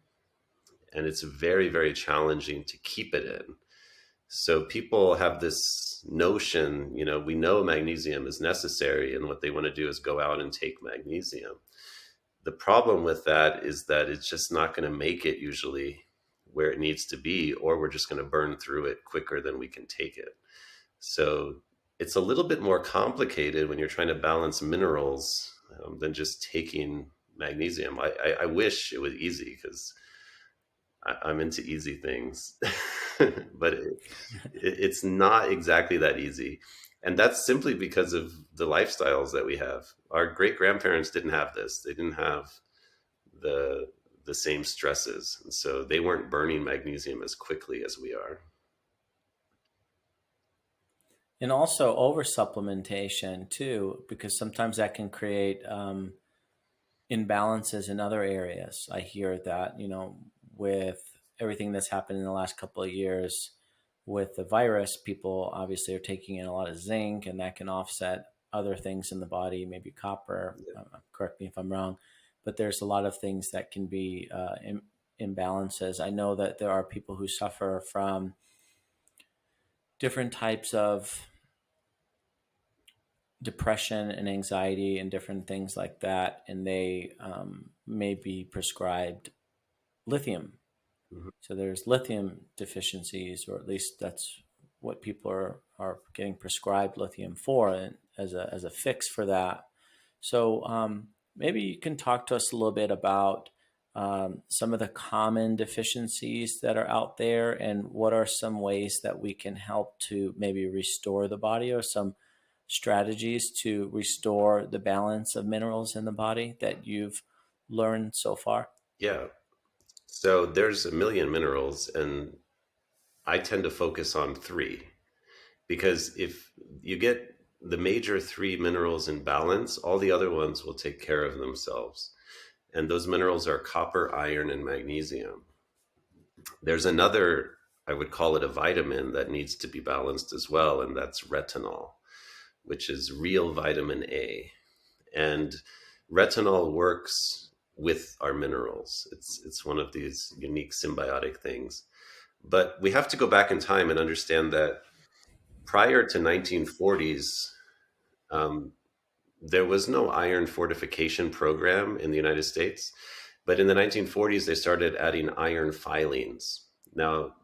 Speaker 2: And it's very, very challenging to keep it in. So people have this notion, we know magnesium is necessary, and what they want to do is go out and take magnesium. The problem with that is that it's just not going to make it usually where it needs to be, or we're just going to burn through it quicker than we can take it. So it's a little bit more complicated when you're trying to balance minerals, than just taking magnesium. I wish it was easy, because I'm into easy things, but it's not exactly that easy. And that's simply because of the lifestyles that we have. Our great grandparents didn't have this. They didn't have the the same stresses, and so they weren't burning magnesium as quickly as we are.
Speaker 1: And also over supplementation too, because sometimes that can create imbalances in other areas. I hear that, with everything that's happened in the last couple of years with the virus, people obviously are taking in a lot of zinc, and that can offset other things in the body, maybe copper. Correct me if I'm wrong, but there's a lot of things that can be imbalances. I know that there are people who suffer from different types of depression and anxiety and different things like that, and they may be prescribed lithium.
Speaker 2: Mhm.
Speaker 1: So there's lithium deficiencies, or at least that's what people are getting prescribed lithium for, and as a fix for that. So maybe you can talk to us a little bit about some of the common deficiencies that are out there, and what are some ways that we can help to maybe restore the body, or some strategies to restore the balance of minerals in the body that you've learned so far.
Speaker 2: Yeah. So there's a million minerals, and I tend to focus on three because if you get the major three minerals in balance, all the other ones will take care of themselves. And those minerals are copper, iron, and magnesium. There's another, I would call it a vitamin that needs to be balanced as well, and that's retinol, which is real vitamin A. And retinol works with our minerals. It's one of these unique symbiotic things. But we have to go back in time and understand that prior to 1940s, um, there was no iron fortification program in the United States. But in the 1940s, they started adding iron filings. Now,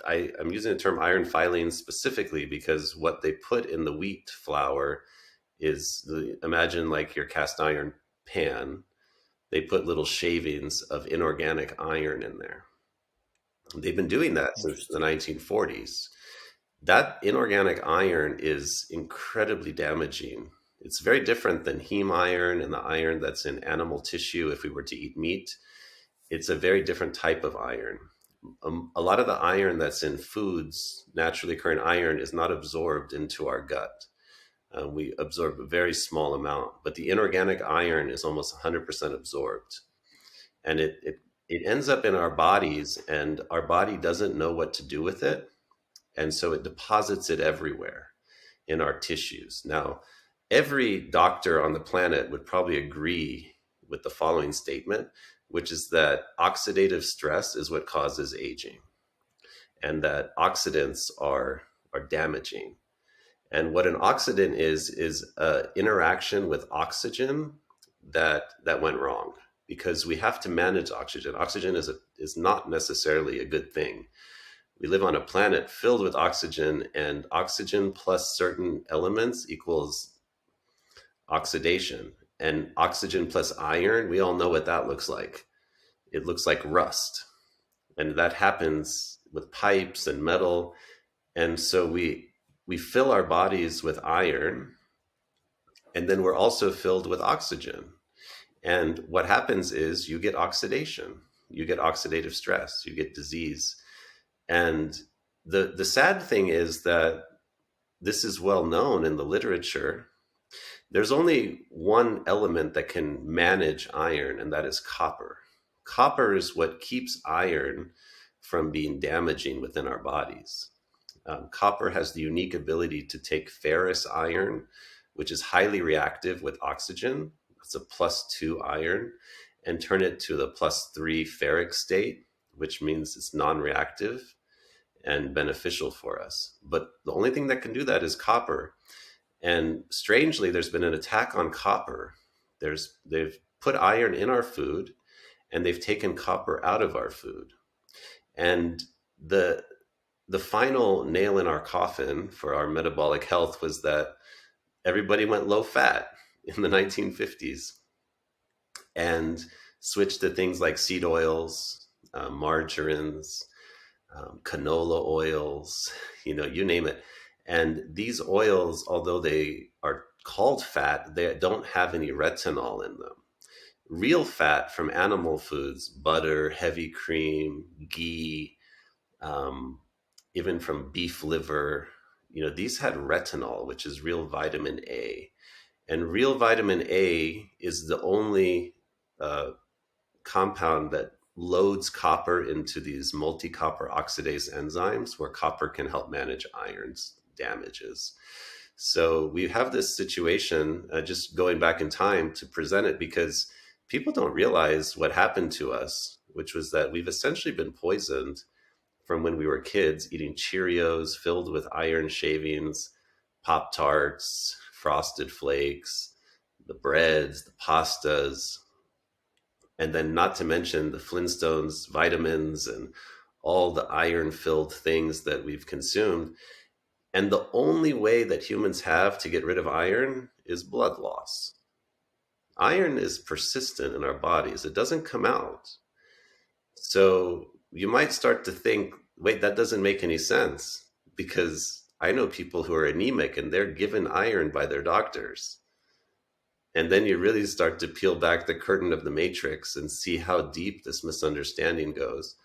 Speaker 2: I'm using the term iron filings specifically because what they put in the wheat flour is imagine like your cast iron pan. They put little shavings of inorganic iron in there. They've been doing that since the
Speaker 1: Interesting.
Speaker 2: 1940s. That inorganic iron is incredibly damaging. It's very different than heme iron and the iron that's in animal tissue if we were to eat meat. It's a very different type of iron. A lot of the iron that's in foods, naturally occurring iron, is not absorbed into our gut. We absorb a very small amount, but the inorganic iron is almost 100% absorbed. And it ends up in our bodies, and our body doesn't know what to do with it. And so it deposits it everywhere in our tissues. Now, every doctor on the planet would probably agree with the following statement, which is that oxidative stress is what causes aging, and that oxidants are damaging. And what an oxidant is an interaction with oxygen that went wrong, because we have to manage oxygen. Oxygen is not necessarily a good thing. We live on a planet filled with oxygen, and oxygen plus certain elements equals oxidation. And oxygen plus iron, we all know what that looks like. It looks like rust. And that happens with pipes and metal. And so we fill our bodies with iron, and then we're also filled with oxygen. And what happens is you get oxidation, you get oxidative stress, you get disease. And the sad thing is that this is well known in the literature. There's only one element that can manage iron, and that is copper. Copper is what keeps iron from being damaging within our bodies. Copper has the unique ability to take ferrous iron, which is highly reactive with oxygen. It's a +2 iron, and turn it to the +3 ferric state, which means it's non-reactive and beneficial for us. But the only thing that can do that is copper. And strangely, there's been an attack on copper. They've put iron in our food, and they've taken copper out of our food. And the final nail in our coffin for our metabolic health was that everybody went low fat in the 1950s and switched to things like seed oils, margarines, canola oils, you name it. And these oils, although they are called fat, they don't have any retinol in them. Real fat from animal foods, butter, heavy cream, ghee, um, even from beef liver, these had retinol, which is real vitamin A. And real vitamin A is the only uh, compound that loads copper into these multi-copper oxidase enzymes where copper can help manage iron's damages. So we have this situation, just going back in time to present it, because people don't realize what happened to us, which was that we've essentially been poisoned from when we were kids, eating Cheerios filled with iron shavings, Pop Tarts, Frosted Flakes, the breads, the pastas, and then not to mention the Flintstones vitamins and all the iron filled things that we've consumed. And the only way that humans have to get rid of iron is blood loss. Iron is persistent in our bodies, it doesn't come out. So you might start to think, wait, that doesn't make any sense, because I know people who are anemic and they're given iron by their doctors. And then you really start to peel back the curtain of the matrix and see how deep this misunderstanding goes.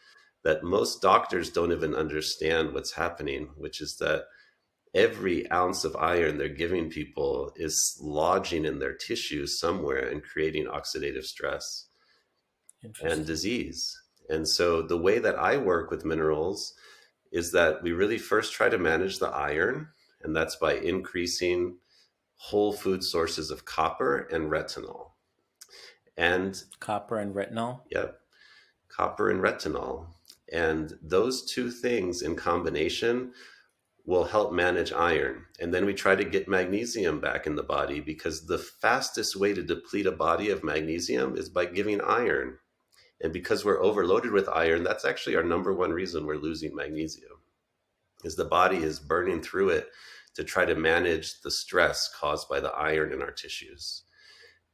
Speaker 2: That most doctors don't even understand what's happening, which is that every ounce of iron they're giving people is lodging in their tissues somewhere and creating oxidative stress and
Speaker 1: Interesting.
Speaker 2: disease. And so the way that I work with minerals is that we really first try to manage the iron, and that's by increasing whole food sources of copper and retinol. And
Speaker 1: Copper and retinol.
Speaker 2: yep, copper and retinol. And those two things in combination will help manage iron. And then we try to get magnesium back in the body, because the fastest way to deplete a body of magnesium is by giving iron. And because we're overloaded with iron, that's actually our number one reason we're losing magnesium, is the body is burning through it to try to manage the stress caused by the iron in our tissues.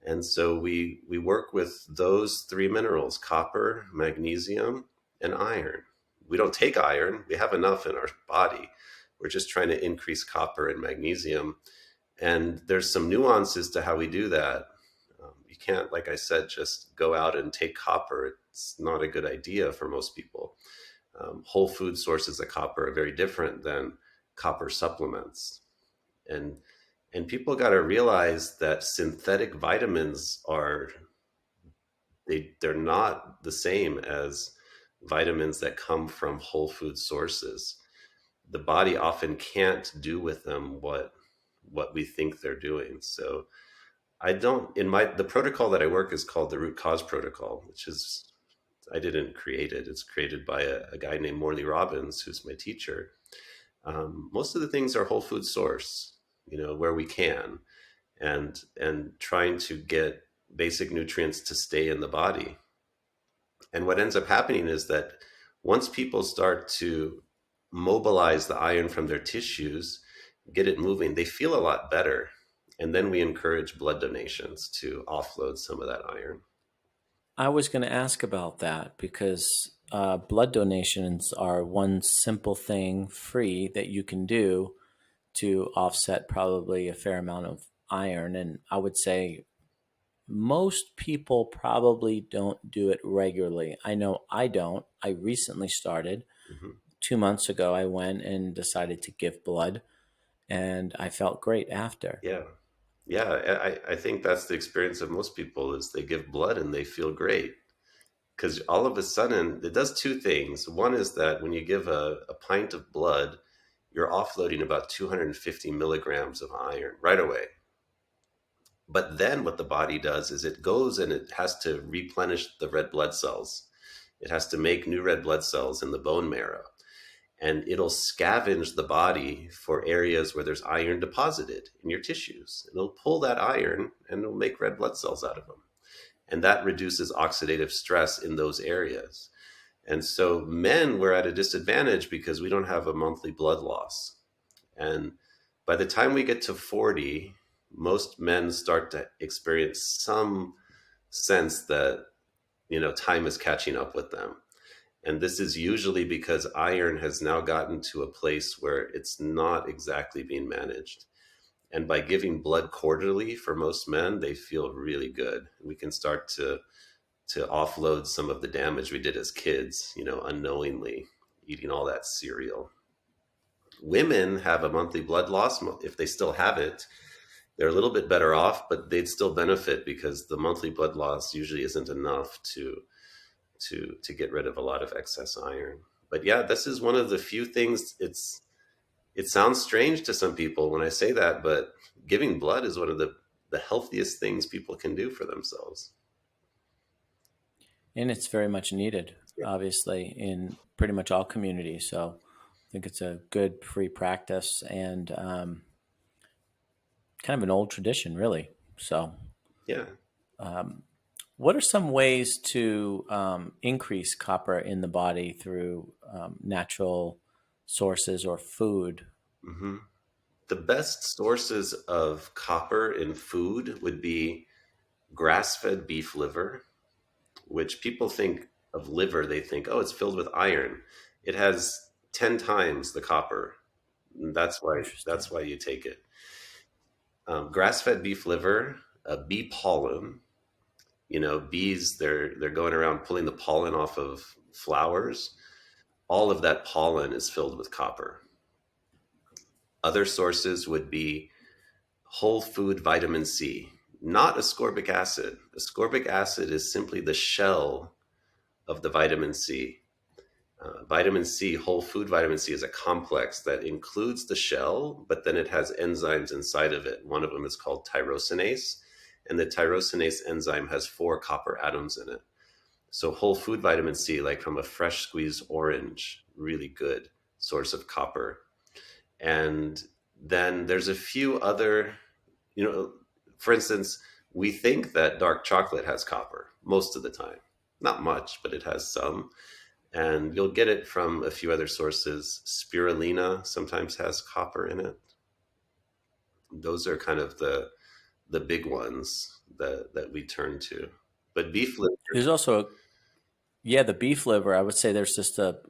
Speaker 2: And so we work with those three minerals: copper, magnesium, and iron. We don't take iron, we have enough in our body. We're just trying to increase copper and magnesium. And there's some nuances to how we do that. You can't, like I said, just go out and take copper. It's not a good idea for most people. Whole food sources of copper are very different than copper supplements. And people got to realize that synthetic vitamins are they're not the same as vitamins that come from whole food sources. The body often can't do with them what we think they're doing. So I don't in my the protocol that I work is called the root cause protocol, which is, I didn't create it. It's created by a guy named Morley Robbins, who's my teacher. Most of the things are whole food source, where we can, and trying to get basic nutrients to stay in the body. And what ends up happening is that once people start to mobilize the iron from their tissues, get it moving, they feel a lot better. And then we encourage blood donations to offload some of that iron.
Speaker 1: I was going to ask about that because blood donations are one simple thing free that you can do to offset probably a fair amount of iron. And I would say most people probably don't do it regularly. I know I don't. I recently started.
Speaker 2: Mhm.
Speaker 1: 2 months ago, I went and decided to give blood, and I felt great after.
Speaker 2: Yeah. Yeah. I think that's the experience of most people, is they give blood and they feel great. Because all of a sudden, it does two things. One is that when you give a pint of blood, you're offloading about 250 milligrams of iron right away. But then what the body does is it goes and it has to replenish the red blood cells. It has to make new red blood cells in the bone marrow. And it'll scavenge the body for areas where there's iron deposited in your tissues. And it'll pull that iron and it'll make red blood cells out of them. And that reduces oxidative stress in those areas. And so men were at a disadvantage because we don't have a monthly blood loss. And by the time we get to 40, most men start to experience some sense that, time is catching up with them. And this is usually because iron has now gotten to a place where it's not exactly being managed. And by giving blood quarterly for most men, they feel really good. We can start to offload some of the damage we did as kids, unknowingly eating all that cereal. Women have a monthly blood loss. If they still have it, they're a little bit better off, but they'd still benefit because the monthly blood loss usually isn't enough to get rid of a lot of excess iron. But yeah, this is one of the few things. It sounds strange to some people when I say that, but giving blood is one of the healthiest things people can do for themselves.
Speaker 1: And it's very much needed,
Speaker 2: Yeah.
Speaker 1: obviously, in pretty much all communities. So I think it's a good free practice and kind of an old tradition, really. So,
Speaker 2: Yeah.
Speaker 1: what are some ways to increase copper in the body through natural sources or food?
Speaker 2: hmm The best sources of copper in food would be grass-fed beef liver, which people think of liver, they think, oh, it's filled with iron. It has 10 times the copper. That's
Speaker 1: Interesting.
Speaker 2: why you take it. Grass-fed beef liver, bee pollen. You know, bees, they're going around pulling the pollen off of flowers. All of that pollen is filled with copper. Other sources would be whole food vitamin C, not ascorbic acid. Ascorbic acid is simply the shell of the vitamin C. Vitamin C, whole food vitamin C, is a complex that includes the shell, but then it has enzymes inside of it. One of them is called tyrosinase, and the tyrosinase enzyme has 4 copper atoms in it. So, whole food vitamin C, like from a fresh squeezed orange, really good source of copper. And then there's a few other, you know, for instance, we think that dark chocolate has copper most of the time. Not much, but it has some. And you'll get it from a few other sources. Spirulina sometimes has copper in it. Those are kind of the big ones that we turn to. But beef liver,
Speaker 1: There's also, yeah, the beef liver. I would say there's just a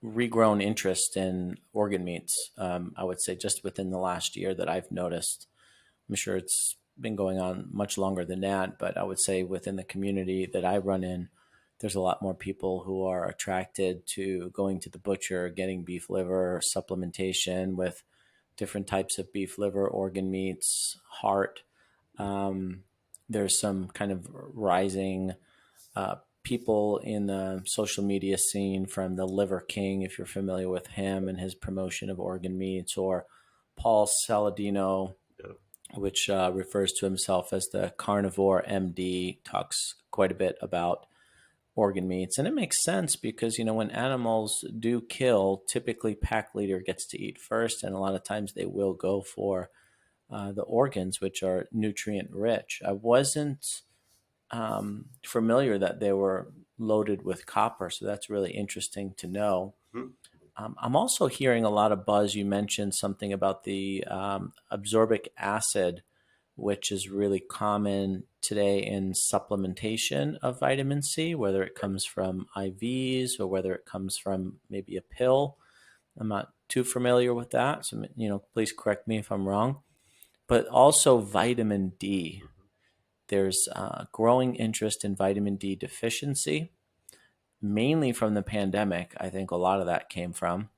Speaker 1: regrown interest in organ meats. I would say just within the last year that I've noticed. I'm sure it's been going on much longer than that, but I would say within the community that I run in, there's a lot more people who are attracted to going to the butcher, getting beef liver, supplementation with different types of beef liver, organ meats, heart. Um, there's some kind of rising uh, people in the social media scene, from the Liver King, if you're familiar with him and his promotion of organ meats, or Paul Saladino,
Speaker 2: you
Speaker 1: which refers to himself as the carnivore MD, talks quite a bit about organ meats. And it makes sense because, when animals do kill, typically pack leader gets to eat first. And a lot of times they will go for the organs, which are nutrient rich. I wasn't familiar that they were loaded with copper. So that's really interesting to know.
Speaker 2: know.
Speaker 1: I'm also hearing a lot of buzz. You mentioned something about the absorbic acid, which is really common today in supplementation of vitamin C, whether it comes from IVs or whether it comes from maybe a pill. I'm not too familiar with that. So, please correct me if I'm wrong. But also vitamin D. There's growing interest in vitamin D deficiency, mainly from the pandemic. I think a lot of that came from.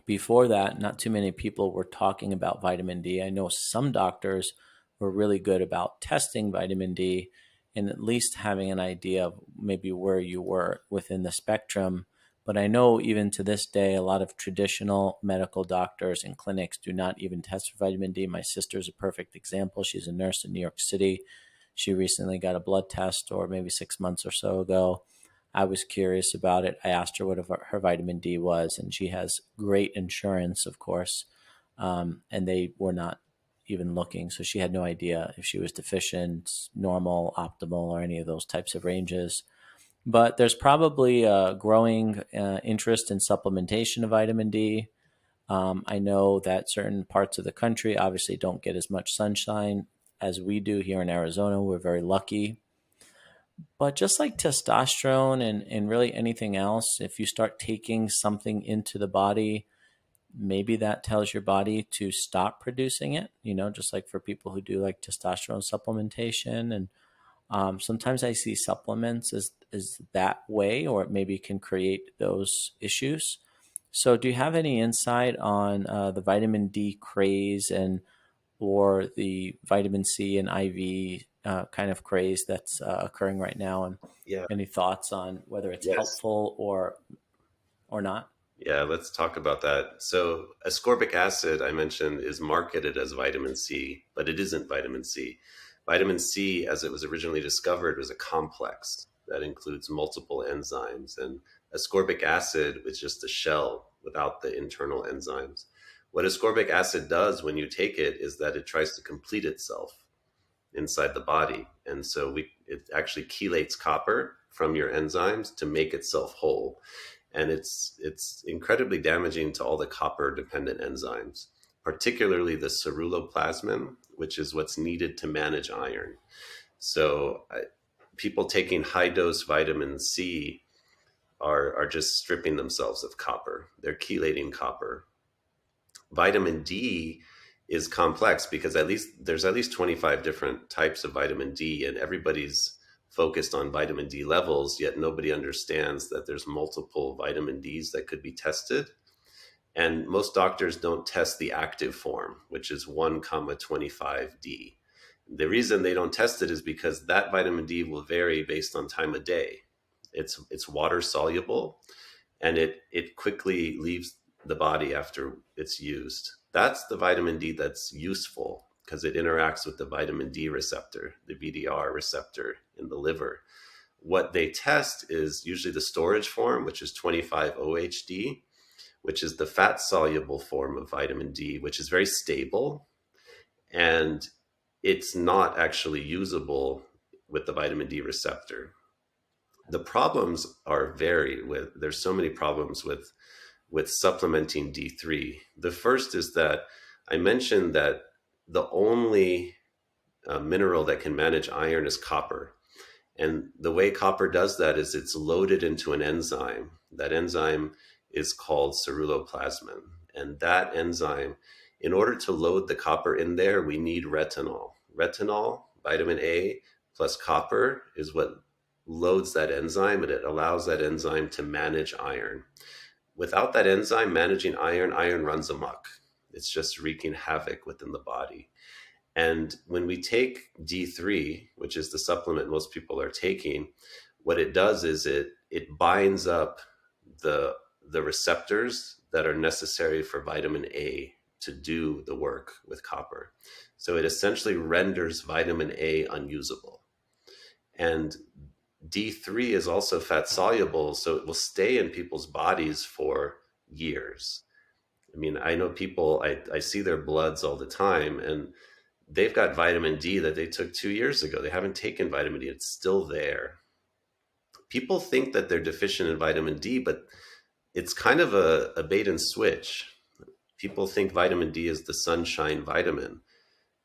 Speaker 1: Before that, not too many people were talking about vitamin D. I know some doctors were really good about testing vitamin D and at least having an idea of maybe where you were within the spectrum. But I know even to this day, a lot of traditional medical doctors and clinics do not even test for vitamin D. My sister's a perfect example. She's a nurse in New York City. She recently got a blood test, or maybe 6 months or so ago. I was curious about it. I asked her what her vitamin D was, and she has great insurance, of course, and they were not even looking. So she had no idea if she was deficient, normal, optimal, or any of those types of ranges. But there's probably a growing interest in supplementation of vitamin D. I know that certain parts of the country obviously don't get as much sunshine as we do here in Arizona. We're very lucky. But just like testosterone and really anything else, if you start taking something into the body, maybe that tells your body to stop producing it, just like for people who do like testosterone supplementation. And sometimes I see supplements as that way, or it maybe can create those issues. So, do you have any insight on the vitamin D craze and or the vitamin C and IV kind of craze that's occurring right now? And
Speaker 2: Yeah.
Speaker 1: any thoughts on whether it's
Speaker 2: Yes.
Speaker 1: helpful or not?
Speaker 2: Yeah, let's talk about that. So, ascorbic acid, I mentioned, is marketed as vitamin C, but it isn't vitamin C. Vitamin C, as it was originally discovered, was a complex that includes multiple enzymes, and ascorbic acid is just a shell without the internal enzymes. What ascorbic acid does when you take it is that it tries to complete itself inside the body. And so it actually chelates copper from your enzymes to make itself whole, and it's incredibly damaging to all the copper dependent enzymes, particularly the ceruloplasmin, which is what's needed to manage iron. So people taking high dose vitamin C are just stripping themselves of copper. They're chelating copper. Vitamin D is complex because there's at least 25 different types of vitamin D, and everybody's focused on vitamin D levels, yet nobody understands that there's multiple vitamin Ds that could be tested. And most doctors don't test the active form, which is 1 comma 25D. The reason they don't test it is because that vitamin D will vary based on time of day. It's water soluble, and it quickly leaves the body after it's used. That's the vitamin D that's useful because it interacts with the vitamin D receptor, the VDR receptor in the liver. What they test is usually the storage form, which is 25-OHD, which is the fat soluble form of vitamin D, which is very stable, and it's not actually usable with the vitamin D receptor. The problems are varied. There's so many problems with supplementing D3. The first is that I mentioned that the only mineral that can manage iron is copper. And the way copper does that is it's loaded into an enzyme. That enzyme is called ceruloplasmin. And that enzyme, in order to load the copper in there, we need retinol. Retinol, vitamin A, plus copper is what loads that enzyme, and it allows that enzyme to manage iron. Without that enzyme managing iron, iron runs amok. It's just wreaking havoc within the body. And when we take D3, which is the supplement most people are taking, what it does is it binds up the receptors that are necessary for vitamin A to do the work with copper. So it essentially renders vitamin A unusable. And D3 is also fat soluble, so it will stay in people's bodies for years. I mean, I know people, I see their bloods all the time, and they've got vitamin D that they took 2 years ago. They haven't taken vitamin D, it's still there. People think that they're deficient in vitamin D, but it's kind of a bait and switch. People think vitamin D is the sunshine vitamin.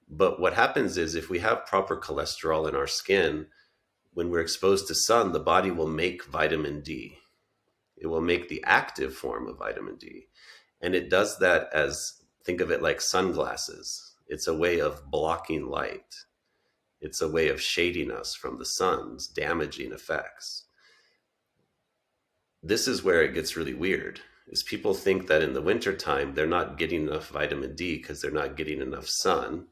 Speaker 2: But what happens is if we have proper cholesterol in our skin, when we're exposed to sun, the body will make vitamin D. It will make the active form of vitamin D. And it does that as, think of it like sunglasses. It's a way of blocking light. It's a way of shading us from the sun's damaging effects. This is where it gets really weird, is people think that in the wintertime they're not getting enough vitamin D because they're not getting enough sun.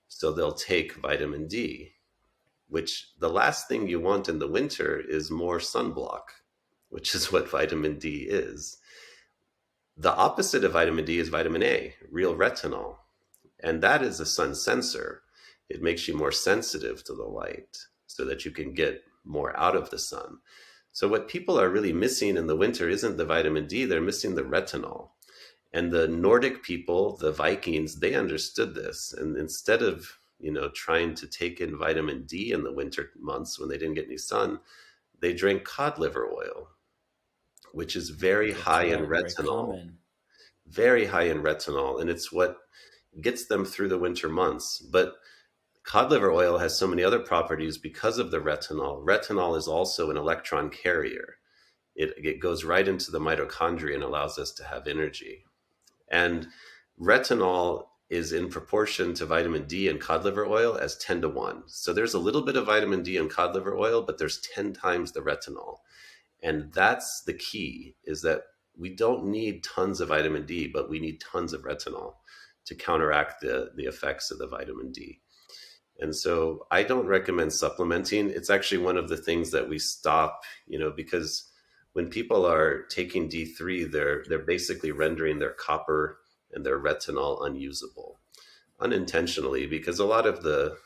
Speaker 2: So they'll take vitamin D, which the last thing you want in the winter is more sunblock, which is what vitamin D is. The opposite of vitamin D is vitamin A, real retinol. And that is a sun sensor. It makes you more sensitive to the light so that you can get more out of the sun. So, what people are really missing in the winter isn't the vitamin D, they're missing the retinol. And the Nordic people, the Vikings, they understood this. And instead of trying to take in vitamin D in the winter months when they didn't get any sun, they drank cod liver oil, which is very
Speaker 1: That's
Speaker 2: high in
Speaker 1: right. Very
Speaker 2: retinol,
Speaker 1: common.
Speaker 2: very high in retinol. And it's what gets them through the winter months. But cod liver oil has so many other properties because of the retinol. Retinol is also an electron carrier. It goes right into the mitochondria and allows us to have energy. And retinol is in proportion to vitamin D in cod liver oil as 10 to 1. So there's a little bit of vitamin D in cod liver oil, but there's 10 times the retinol. And that's the key, is that we don't need tons of vitamin D, but we need tons of retinol to counteract the effects of the vitamin D. And so I don't recommend supplementing. It's actually one of the things that we stop, because when people are taking D3, they're basically rendering their copper and their retinol unusable unintentionally, because a lot of the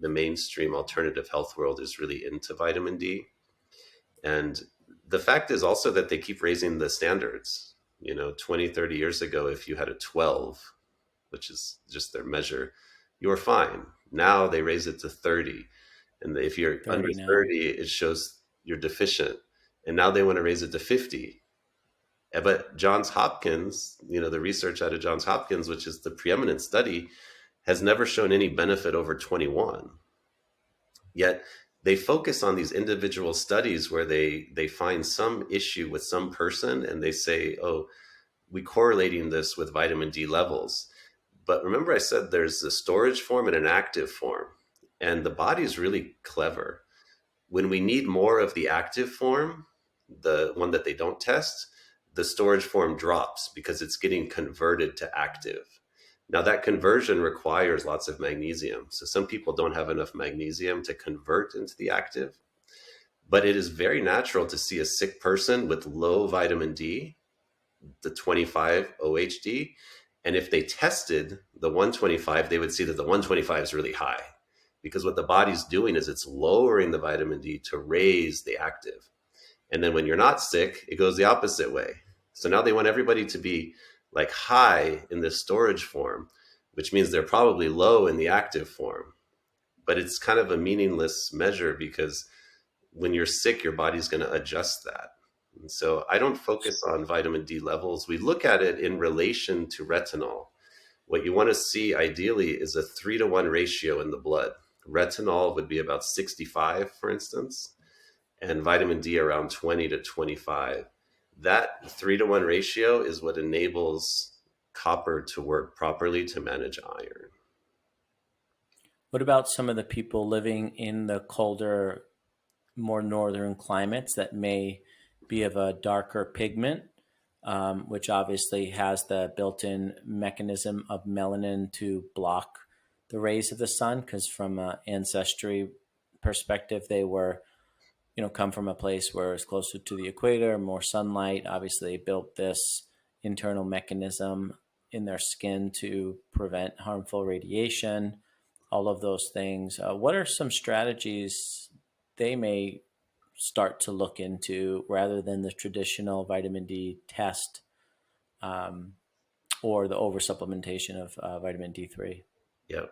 Speaker 2: mainstream alternative health world is really into vitamin D. And the fact is also that they keep raising the standards. 20, 30 years ago, if you had a 12, which is just their measure, you were fine. Now they raise it to 30. And if you're under
Speaker 1: 30 now.
Speaker 2: 30, it shows you're deficient. And now they want to raise it to 50. But Johns Hopkins, the research out of Johns Hopkins, which is the preeminent study, has never shown any benefit over 21. Yet they focus on these individual studies where they find some issue with some person and they say, oh, we correlating this with vitamin D levels. But remember I said there's a storage form and an active form. And the body is really clever. When we need more of the active form, the one that they don't test, the storage form drops because it's getting converted to active. Now, that conversion requires lots of magnesium. So, some people don't have enough magnesium to convert into the active, but it is very natural to see a sick person with low vitamin D, the 25 OHD. And if they tested the 125, they would see that the 125 is really high because what the body's doing is it's lowering the vitamin D to raise the active. And then when you're not sick, it goes the opposite way. So now they want everybody to be like high in this storage form, which means they're probably low in the active form. But it's kind of a meaningless measure because when you're sick, your body's going to adjust that. And so I don't focus on vitamin D levels. We look at it in relation to retinol. What you want to see ideally is a 3-to-1 ratio in the blood. Retinol would be about 65, for instance, and vitamin D around 20 to 25. That 3-to-1 ratio is what enables copper to work properly to manage iron.
Speaker 1: What about some of the people living in the colder, more northern climates that may be of a darker pigment, which obviously has the built-in mechanism of melanin to block the rays of the sun? Because from an ancestry perspective, they were, come from a place where it's closer to the equator, more sunlight. Obviously, they built this internal mechanism in their skin to prevent harmful radiation, all of those things. What are some strategies they may start to look into rather than the traditional vitamin D test, um, or the oversupplementation of vitamin D3?
Speaker 2: Yeah.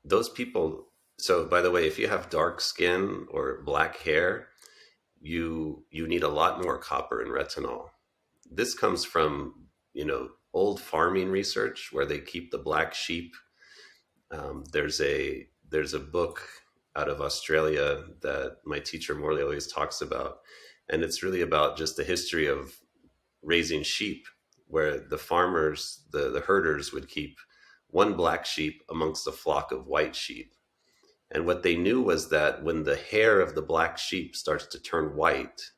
Speaker 2: Those people, so by the way, if you have dark skin or black hair, you need a lot more copper and retinol. This comes from, old farming research where they keep the black sheep. There's a book out of Australia that my teacher Morley always talks about, and it's really about just the history of raising sheep, where the farmers, the herders, would keep one black sheep amongst a flock of white sheep. And what they knew was that when the hair of the black sheep starts to turn white,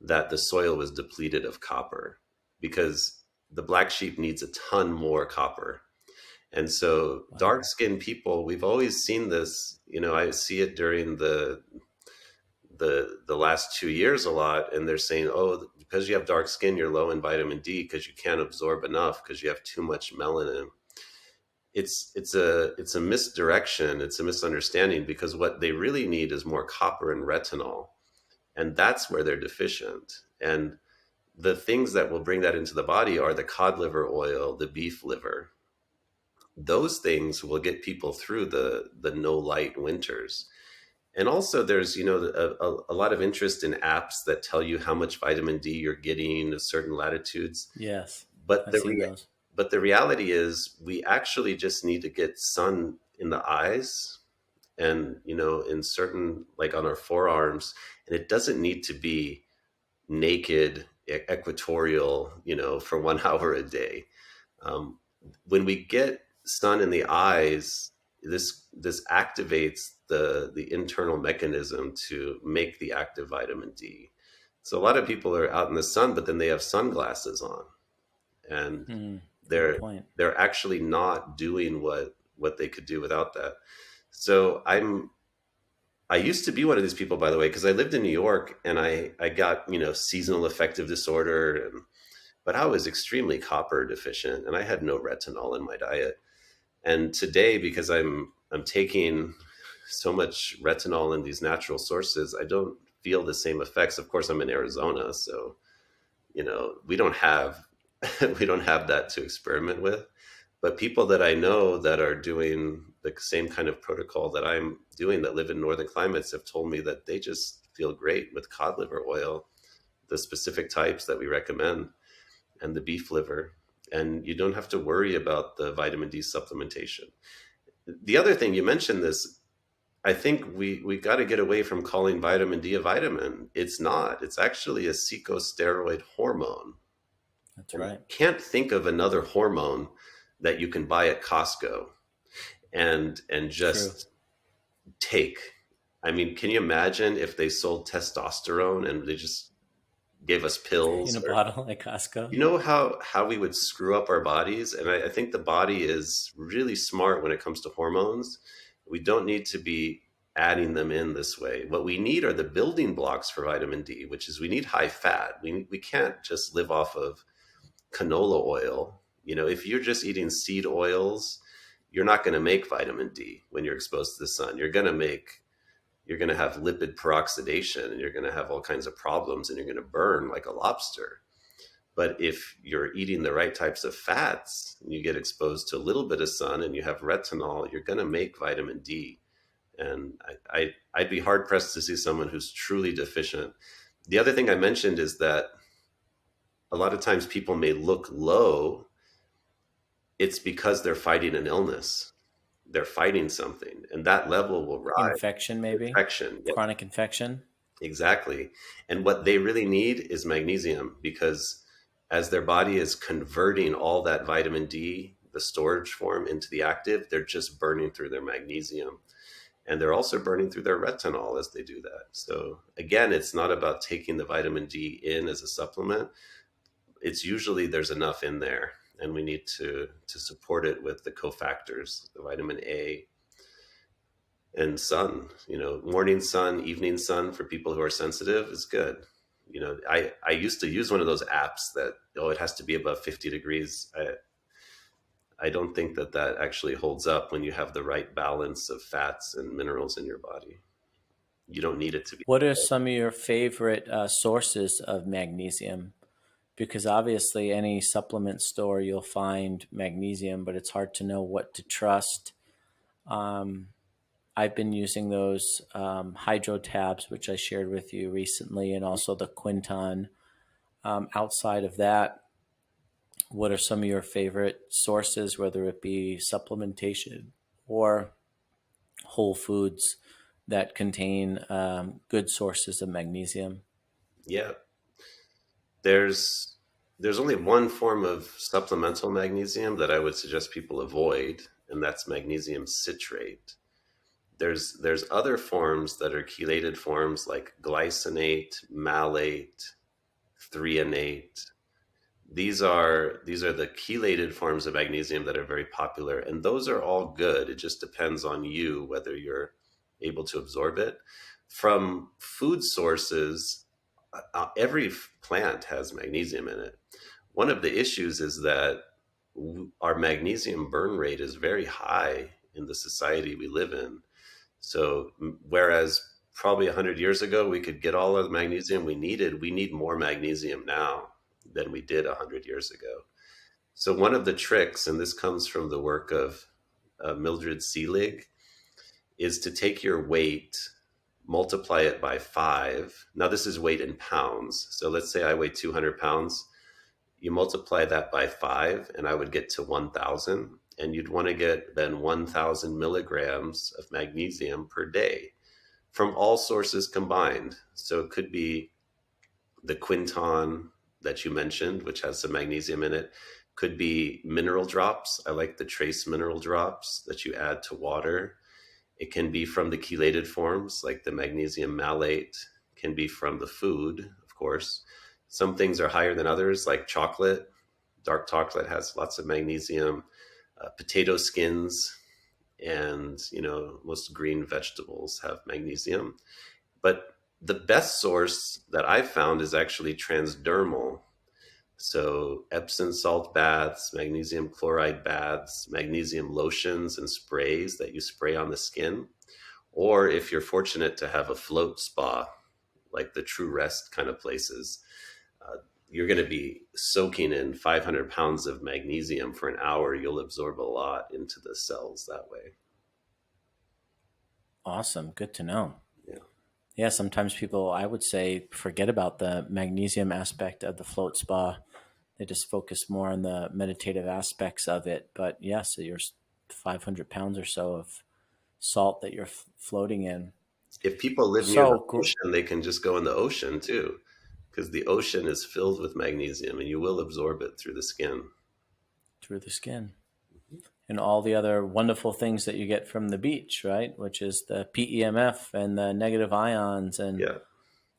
Speaker 2: that the soil was depleted of copper because the black sheep needs a ton more copper. And so dark
Speaker 1: Wow.
Speaker 2: skinned people, we've always seen this, I see it during the last 2 years a lot, and they're saying, oh, because you have dark skin, you're low in vitamin D because you can't absorb enough because you have too much melanin. It's a misdirection, it's a misunderstanding, because what they really need is more copper and retinol, and that's where they're deficient. And the things that will bring that into the body are the cod liver oil, the beef liver. Those things will get people through the no light winters. And also there's, a lot of interest in apps that tell you how much vitamin D you're getting at certain latitudes.
Speaker 1: Yes,
Speaker 2: But
Speaker 1: I've seen those.
Speaker 2: the reality is we actually just need to get sun in the eyes and, in certain, like on our forearms, and it doesn't need to be naked equatorial, for 1 hour a day. Um, when we get sun in the eyes, this activates the internal mechanism to make the active vitamin D. So a lot of people are out in the sun, but then they have sunglasses on, and
Speaker 1: Good
Speaker 2: they're
Speaker 1: point.
Speaker 2: they're actually not doing what they could do without that. So I used to be one of these people, by the way, because I lived in New York and I got, seasonal affective disorder, but I was extremely copper deficient and I had no retinol in my diet. And today, because I'm taking so much retinol in these natural sources, I don't feel the same effects. Of course, I'm in Arizona, so we don't have we don't have that to experiment with. But people that I know that are doing the same kind of protocol that I'm doing, that live in northern climates, have told me that they just feel great with cod liver oil, the specific types that we recommend, and the beef liver. And you don't have to worry about the vitamin D supplementation. The other thing, you mentioned this, I think we got to get away from calling vitamin D a vitamin. It's not. It's actually a corticosteroid hormone.
Speaker 1: That's
Speaker 2: And
Speaker 1: right.
Speaker 2: can't think of another hormone that you can buy at Costco and
Speaker 1: True.
Speaker 2: just take. I mean, can you imagine if they sold testosterone and they just gave us
Speaker 1: In
Speaker 2: pills?
Speaker 1: a
Speaker 2: Or
Speaker 1: bottle at Costco.
Speaker 2: you know how we would screw up our bodies? And I think the body is really smart when it comes to hormones. We don't need to be adding them in this way. What we need are the building blocks for vitamin D, which is we need high fat. We can't just live off of canola oil. If you're just eating seed oils, you're not going to make vitamin D when you're exposed to the sun. You're going to have lipid peroxidation and you're going to have all kinds of problems and you're going to burn like a lobster. But if you're eating the right types of fats and you get exposed to a little bit of sun and you have retinol, you're going to make vitamin D. And I'd be hard pressed to see someone who's truly deficient. The other thing I mentioned is that a lot of times people may look low. It's because they're fighting an illness. They're fighting something, and that level will rise.
Speaker 1: Infection, maybe.
Speaker 2: Infection. Yep,
Speaker 1: Chronic infection.
Speaker 2: exactly. And what they really need is magnesium, because as their body is converting all that vitamin D, the storage form, into the active, they're just burning through their magnesium. And they're also burning through their retinol as they do that. So again, it's not about taking the vitamin D in as a supplement. It's usually there's enough in there, and we need to support it with the cofactors, the vitamin A and sun. Morning sun, evening sun for people who are sensitive is good. I used to use one of those apps that, it has to be above 50 degrees. I don't think that actually holds up when you have the right balance of fats and minerals in your body. You don't need it to be.
Speaker 1: What are some of your favorite sources of magnesium? Because obviously, any supplement store you'll find magnesium, but it's hard to know what to trust. Um, I've been using those hydro tabs, which I shared with you recently, and also the Quinton. Outside of that, what are some of your favorite sources, whether it be supplementation or whole foods that contain good sources of magnesium?
Speaker 2: Yeah, there's there's only one form of supplemental magnesium that I would suggest people avoid, and that's magnesium citrate. There's other forms that are chelated forms like glycinate, malate, threonate. These are the chelated forms of magnesium that are very popular, and those are all good. It just depends on you whether you're able to absorb it. From food sources, every plant has magnesium in it. One of the issues is that our magnesium burn rate is very high in the society we live in. So, whereas probably 100 years ago we could get all of the magnesium we needed, we need more magnesium now than we did 100 years ago. So, one of the tricks, and this comes from the work of Mildred Seelig, is to take your weight, multiply it by 5. Now, this is weight in pounds. So, let's say I weigh 200 pounds. You multiply that by 5, and I would get to 1,000. And you'd want to get then 1,000 milligrams of magnesium per day from all sources combined. So it could be the Quinton that you mentioned, which has some magnesium in it. Could be mineral drops. I like the trace mineral drops that you add to water. It can be from the chelated forms, like the magnesium malate, can be from the food, of course. Some things are higher than others, like chocolate. Dark chocolate has lots of magnesium. Potato skins and most green vegetables have magnesium. But the best source that I've found is actually transdermal. So Epsom salt baths, magnesium chloride baths, magnesium lotions and sprays that you spray on the skin. Or if you're fortunate to have a float spa, like the True Rest kind of places, uh, you're going to be soaking in 500 pounds of magnesium for an hour. You'll absorb a lot into the cells that way.
Speaker 1: Awesome. Good to know.
Speaker 2: Yeah.
Speaker 1: Yeah, sometimes people, I would say, forget about the magnesium aspect of the float spa. They just focus more on the meditative aspects of it. But yeah, so you're 500 pounds or so of salt that you're floating in.
Speaker 2: If people live near the
Speaker 1: So
Speaker 2: ocean, they can just go in the ocean too, because the ocean is filled with magnesium and you will absorb it through the skin.
Speaker 1: through the skin. And all the other wonderful things that you get from the beach, right? Which is the PEMF and the negative ions and
Speaker 2: Yeah.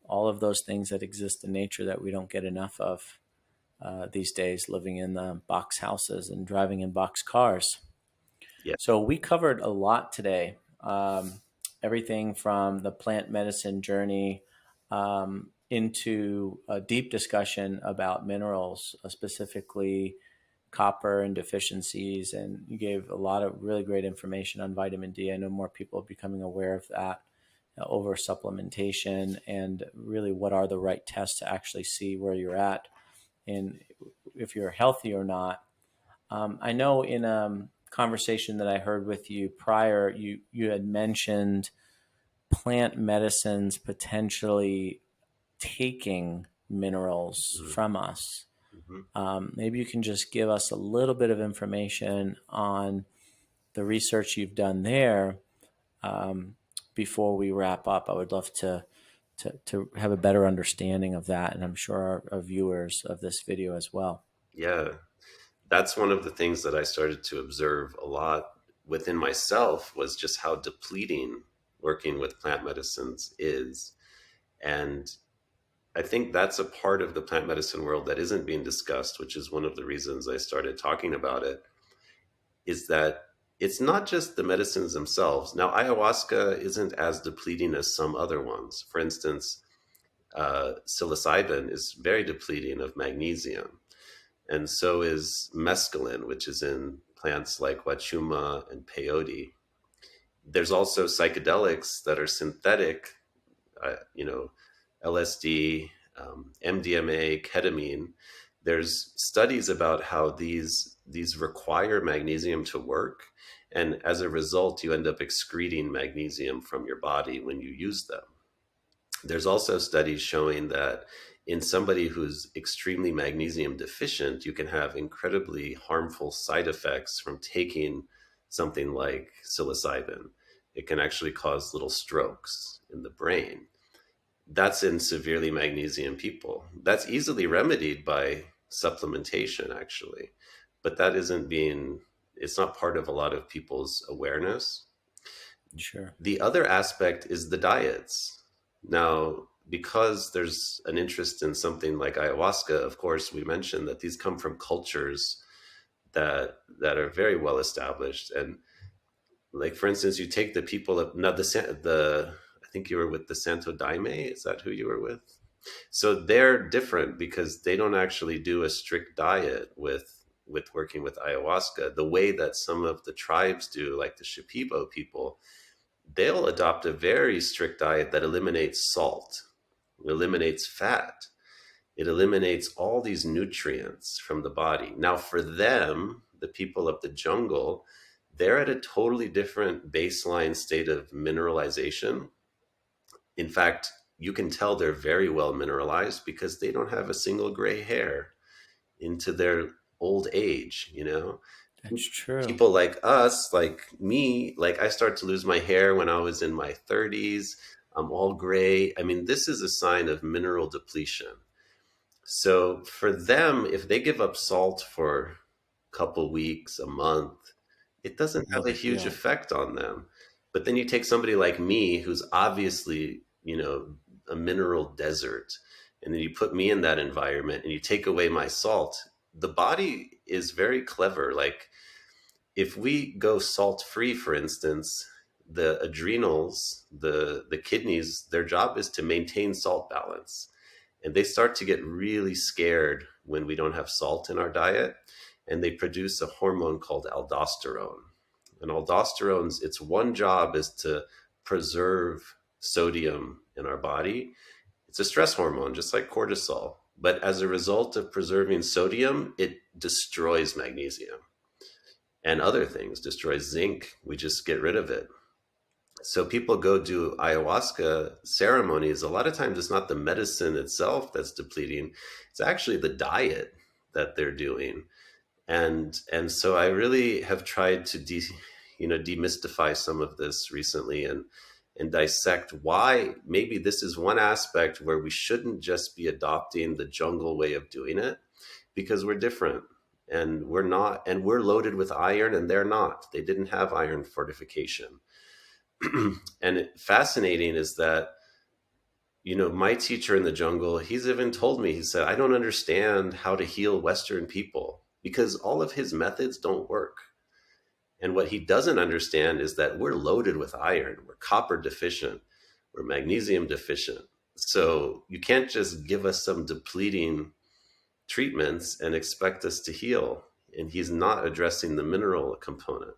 Speaker 1: all of those things that exist in nature that we don't get enough of these days, living in the box houses and driving in box cars.
Speaker 2: Yeah.
Speaker 1: So we covered a lot today. Everything from the plant medicine journey into a deep discussion about minerals, specifically copper and deficiencies. And you gave a lot of really great information on vitamin D. I know more people are becoming aware of that, over supplementation, and really what are the right tests to actually see where you're at and if you're healthy or not. I know in a conversation that I heard with you prior, you had mentioned plant medicines potentially taking minerals
Speaker 2: Mhm.
Speaker 1: from us.
Speaker 2: Mhm.
Speaker 1: Maybe you can just give us a little bit of information on the research you've done there um, before we wrap up. I would love to have a better understanding of that, and I'm sure our viewers of this video as well.
Speaker 2: Yeah. That's one of the things that I started to observe a lot within myself was just how depleting working with plant medicines is. And I think that's a part of the plant medicine world that isn't being discussed, which is one of the reasons I started talking about it, is that it's not just the medicines themselves. Now, ayahuasca isn't as depleting as some other ones. For instance, psilocybin is very depleting of magnesium, and so is mescaline, which is in plants like wachuma and peyote. There's also psychedelics that are synthetic, you know, LSD, MDMA, ketamine. There's studies about how these require magnesium to work, and as a result, you end up excreting magnesium from your body when you use them. There's also studies showing that in somebody who's extremely magnesium deficient, you can have incredibly harmful side effects from taking something like psilocybin. It can actually cause little strokes in the brain. That's in severely magnesium people. That's easily remedied by supplementation, actually, but that isn't being, it's not part of a lot of people's awareness.
Speaker 1: Sure.
Speaker 2: The other aspect is the diets. Now, because there's an interest in something like ayahuasca, of course, we mentioned that these come from cultures that are very well established. And like, for instance, you take the people of now the I think you were with the Santo Daime. Is that who you were with? So they're different because they don't actually do a strict diet with working with ayahuasca the way that some of the tribes do, like the Shipibo people. They'll adopt a very strict diet that eliminates salt, eliminates fat, it eliminates all these nutrients from the body. Now, for them, the people of the jungle, they're at a totally different baseline state of mineralization. In fact, you can tell they're very well mineralized because they don't have a single gray hair into their old age, you know?
Speaker 1: That's true.
Speaker 2: People like us, like me, like I start to lose my hair when I was in my 30s. I'm all gray. I mean, this is a sign of mineral depletion. So for them, if they give up salt for a couple weeks, a month, it doesn't
Speaker 1: No
Speaker 2: have a
Speaker 1: big
Speaker 2: huge
Speaker 1: deal.
Speaker 2: effect on them. But then you take somebody like me who's obviously, a mineral desert, and then you put me in that environment and you take away my salt. The body is very clever. Like if we go salt free, for instance, the adrenals, the kidneys, their job is to maintain salt balance. And they start to get really scared when we don't have salt in our diet. And they produce a hormone called aldosterone. And aldosterone's its one job is to preserve sodium in our body. It's a stress hormone, just like cortisol. But as a result of preserving sodium, it destroys magnesium and other things, destroys zinc. We just get rid of it. So people go do ayahuasca ceremonies. A lot of times it's not the medicine itself that's depleting, it's actually the diet that they're doing. And so I really have tried to demystify some of this recently, and dissect why maybe this is one aspect where we shouldn't just be adopting the jungle way of doing it, because we're different, and we're not, and we're loaded with iron and they're not. They didn't have iron fortification. And fascinating is that, my teacher in the jungle, he's even told me, he said, I don't understand how to heal Western people because all of his methods don't work. And what he doesn't understand is that we're loaded with iron, we're copper deficient, we're magnesium deficient. So you can't just give us some depleting treatments and expect us to heal. And he's not addressing the mineral component.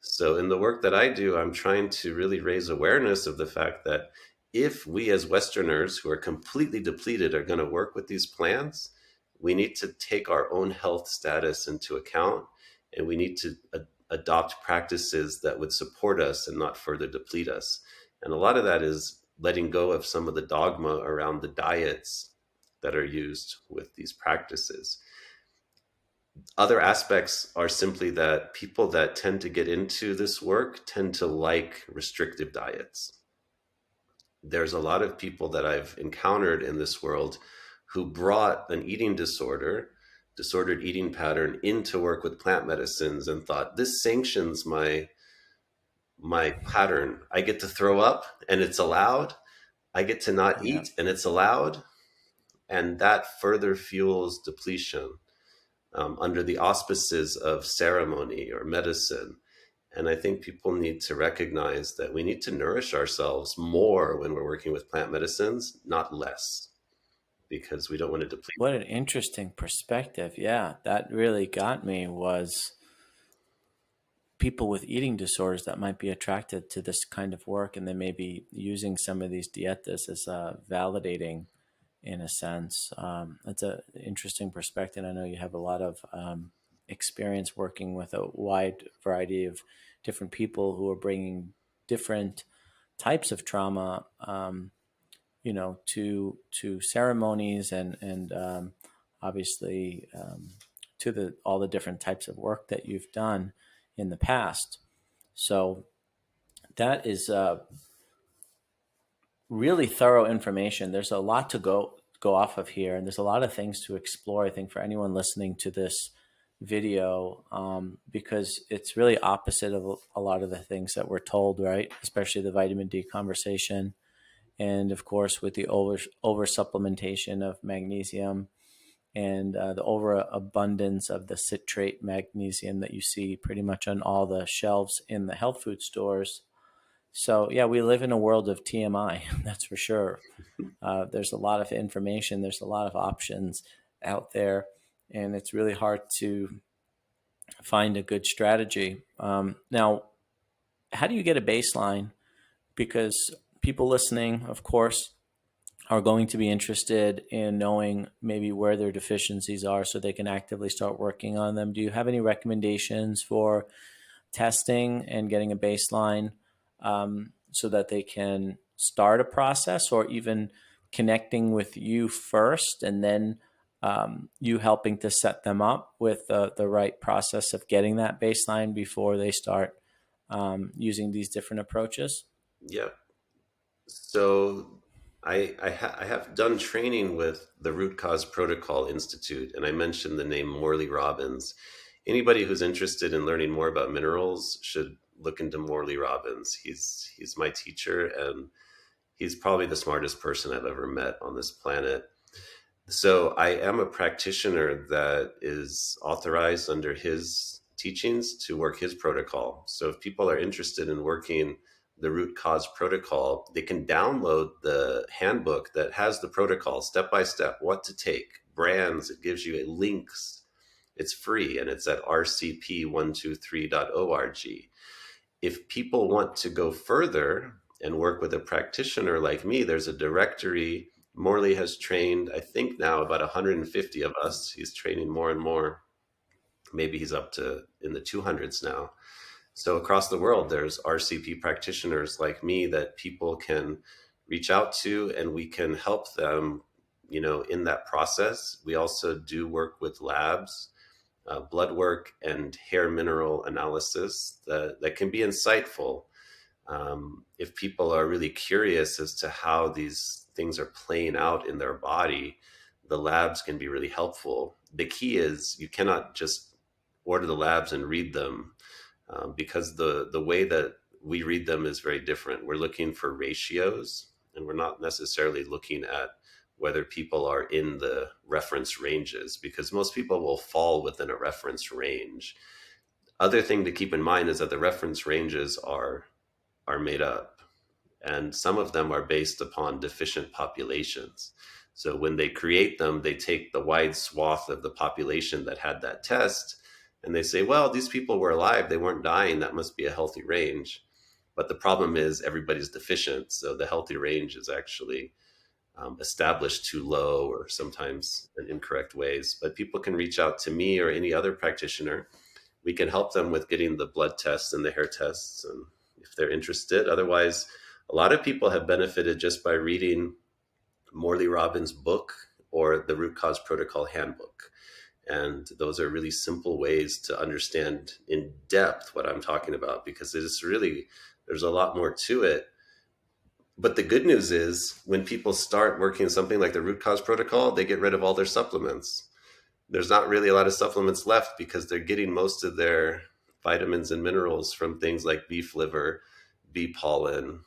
Speaker 2: So in the work that I do, I'm trying to really raise awareness of the fact that if we as Westerners who are completely depleted are going to work with these plants, we need to take our own health status into account, and we need to adopt practices that would support us and not further deplete us. And a lot of that is letting go of some of the dogma around the diets that are used with these practices. Other aspects are simply that people that tend to get into this work tend to like restrictive diets. There's a lot of people that I've encountered in this world who brought an eating disorder, disordered eating pattern, into work with plant medicines and thought, this sanctions my pattern. I get to throw up and it's allowed. I get to not
Speaker 1: Yeah.
Speaker 2: eat and it's allowed. And that further fuels depletion under the auspices of ceremony or medicine. And I think people need to recognize that we need to nourish ourselves more when we're working with plant medicines, not less, because we don't want to deplete.
Speaker 1: What an interesting perspective. Yeah, that really got me, was people with eating disorders that might be attracted to this kind of work, and they may be using some of these dietas as validating in a sense. That's an interesting perspective. I know you have a lot of experience working with a wide variety of different people who are bringing different types of trauma, to ceremonies, and obviously to the all the different types of work that you've done in the past. So that is really thorough information. There's a lot to go off of here, and there's a lot of things to explore, I think, for anyone listening to this video, because it's really opposite of a lot of the things that we're told, right? Especially the vitamin D conversation, and of course with the over supplementation of magnesium, and the overabundance of the citrate magnesium that you see pretty much on all the shelves in the health food stores. So yeah, we live in a world of TMI, that's for sure. There's a lot of information, there's a lot of options out there, and it's really hard to find a good strategy. Now, how do you get a baseline? Because people listening, of course, are going to be interested in knowing maybe where their deficiencies are so they can actively start working on them. Do you have any recommendations for testing and getting a baseline, so that they can start a process, or even connecting with you first and then you helping to set them up with the right process of getting that baseline before they start using these different approaches?
Speaker 2: Yeah. So I have done training with the Root Cause Protocol Institute, and I mentioned the name Morley Robbins. Anybody who's interested in learning more about minerals should look into Morley Robbins. He's my teacher, and he's probably the smartest person I've ever met on this planet. So I am a practitioner that is authorized under his teachings to work his protocol. So if people are interested in working the root cause protocol, they can download the handbook that has the protocol step by step, what to take, brands, it gives you links. It's free and it's at rcp123.org. If people want to go further and work with a practitioner like me, there's a directory. Morley has trained, I think now about 150 of us. He's training more and more. Maybe he's up to in the 200s now. So across the world, there's RCP practitioners like me that people can reach out to, and we can help them, in that process. We also do work with labs, blood work and hair mineral analysis that can be insightful. If people are really curious as to how these things are playing out in their body, the labs can be really helpful. The key is you cannot just order the labs and read them, because the way that we read them is very different. We're looking for ratios, and we're not necessarily looking at whether people are in the reference ranges, because most people will fall within a reference range. Other thing to keep in mind is that the reference ranges are made up, and some of them are based upon deficient populations. So when they create them, they take the wide swath of the population that had that test, and they say, well, these people were alive, they weren't dying, that must be a healthy range. But the problem is everybody's deficient, so the healthy range is actually established too low, or sometimes in incorrect ways. But people can reach out to me or any other practitioner. We can help them with getting the blood tests and the hair tests, and if they're interested. Otherwise, a lot of people have benefited just by reading Morley Robbins' book or the Root Cause Protocol Handbook. And those are really simple ways to understand in depth what I'm talking about, because there's a lot more to it. But the good news is when people start working something like the Root Cause Protocol, they get rid of all their supplements. There's not really a lot of supplements left because they're getting most of their vitamins and minerals from things like beef liver, bee pollen,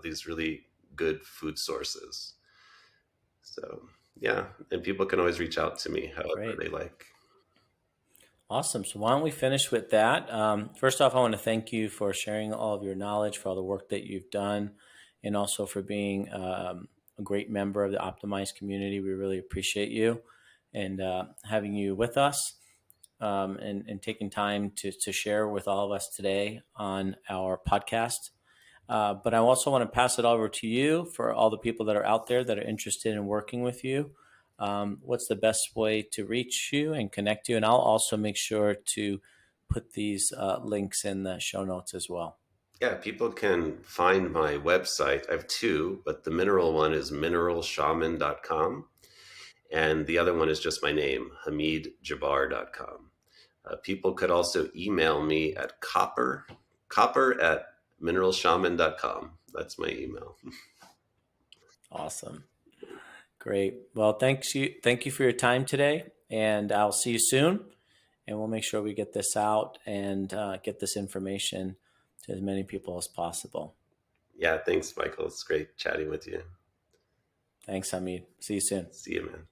Speaker 2: these really good food sources. So, yeah, and people can always reach out to me however
Speaker 1: Great.
Speaker 2: they like.
Speaker 1: Awesome. So why don't we finish with that? First off, I want to thank you for sharing all of your knowledge, for all the work that you've done, and also for being a great member of the Optimyze community. We really appreciate you and having you with us, and taking time to share with all of us today on our podcast. But I also want to pass it over to you for all the people that are out there that are interested in working with you. What's the best way to reach you and connect you? And I'll also make sure to put these links in the show notes as well.
Speaker 2: Yeah, people can find my website. I have two, but the mineral one is mineralshaman.com. And the other one is just my name, hamidjabbar.com. People could also email me at copper at mineralshaman.com. That's my email.
Speaker 1: Awesome. Great. Well, Thank you for your time today, and I'll see you soon. And we'll make sure we get this out and get this information to as many people as possible.
Speaker 2: Yeah, thanks, Michael. It's great chatting with you.
Speaker 1: Thanks, Hamid. See you soon.
Speaker 2: See you, man.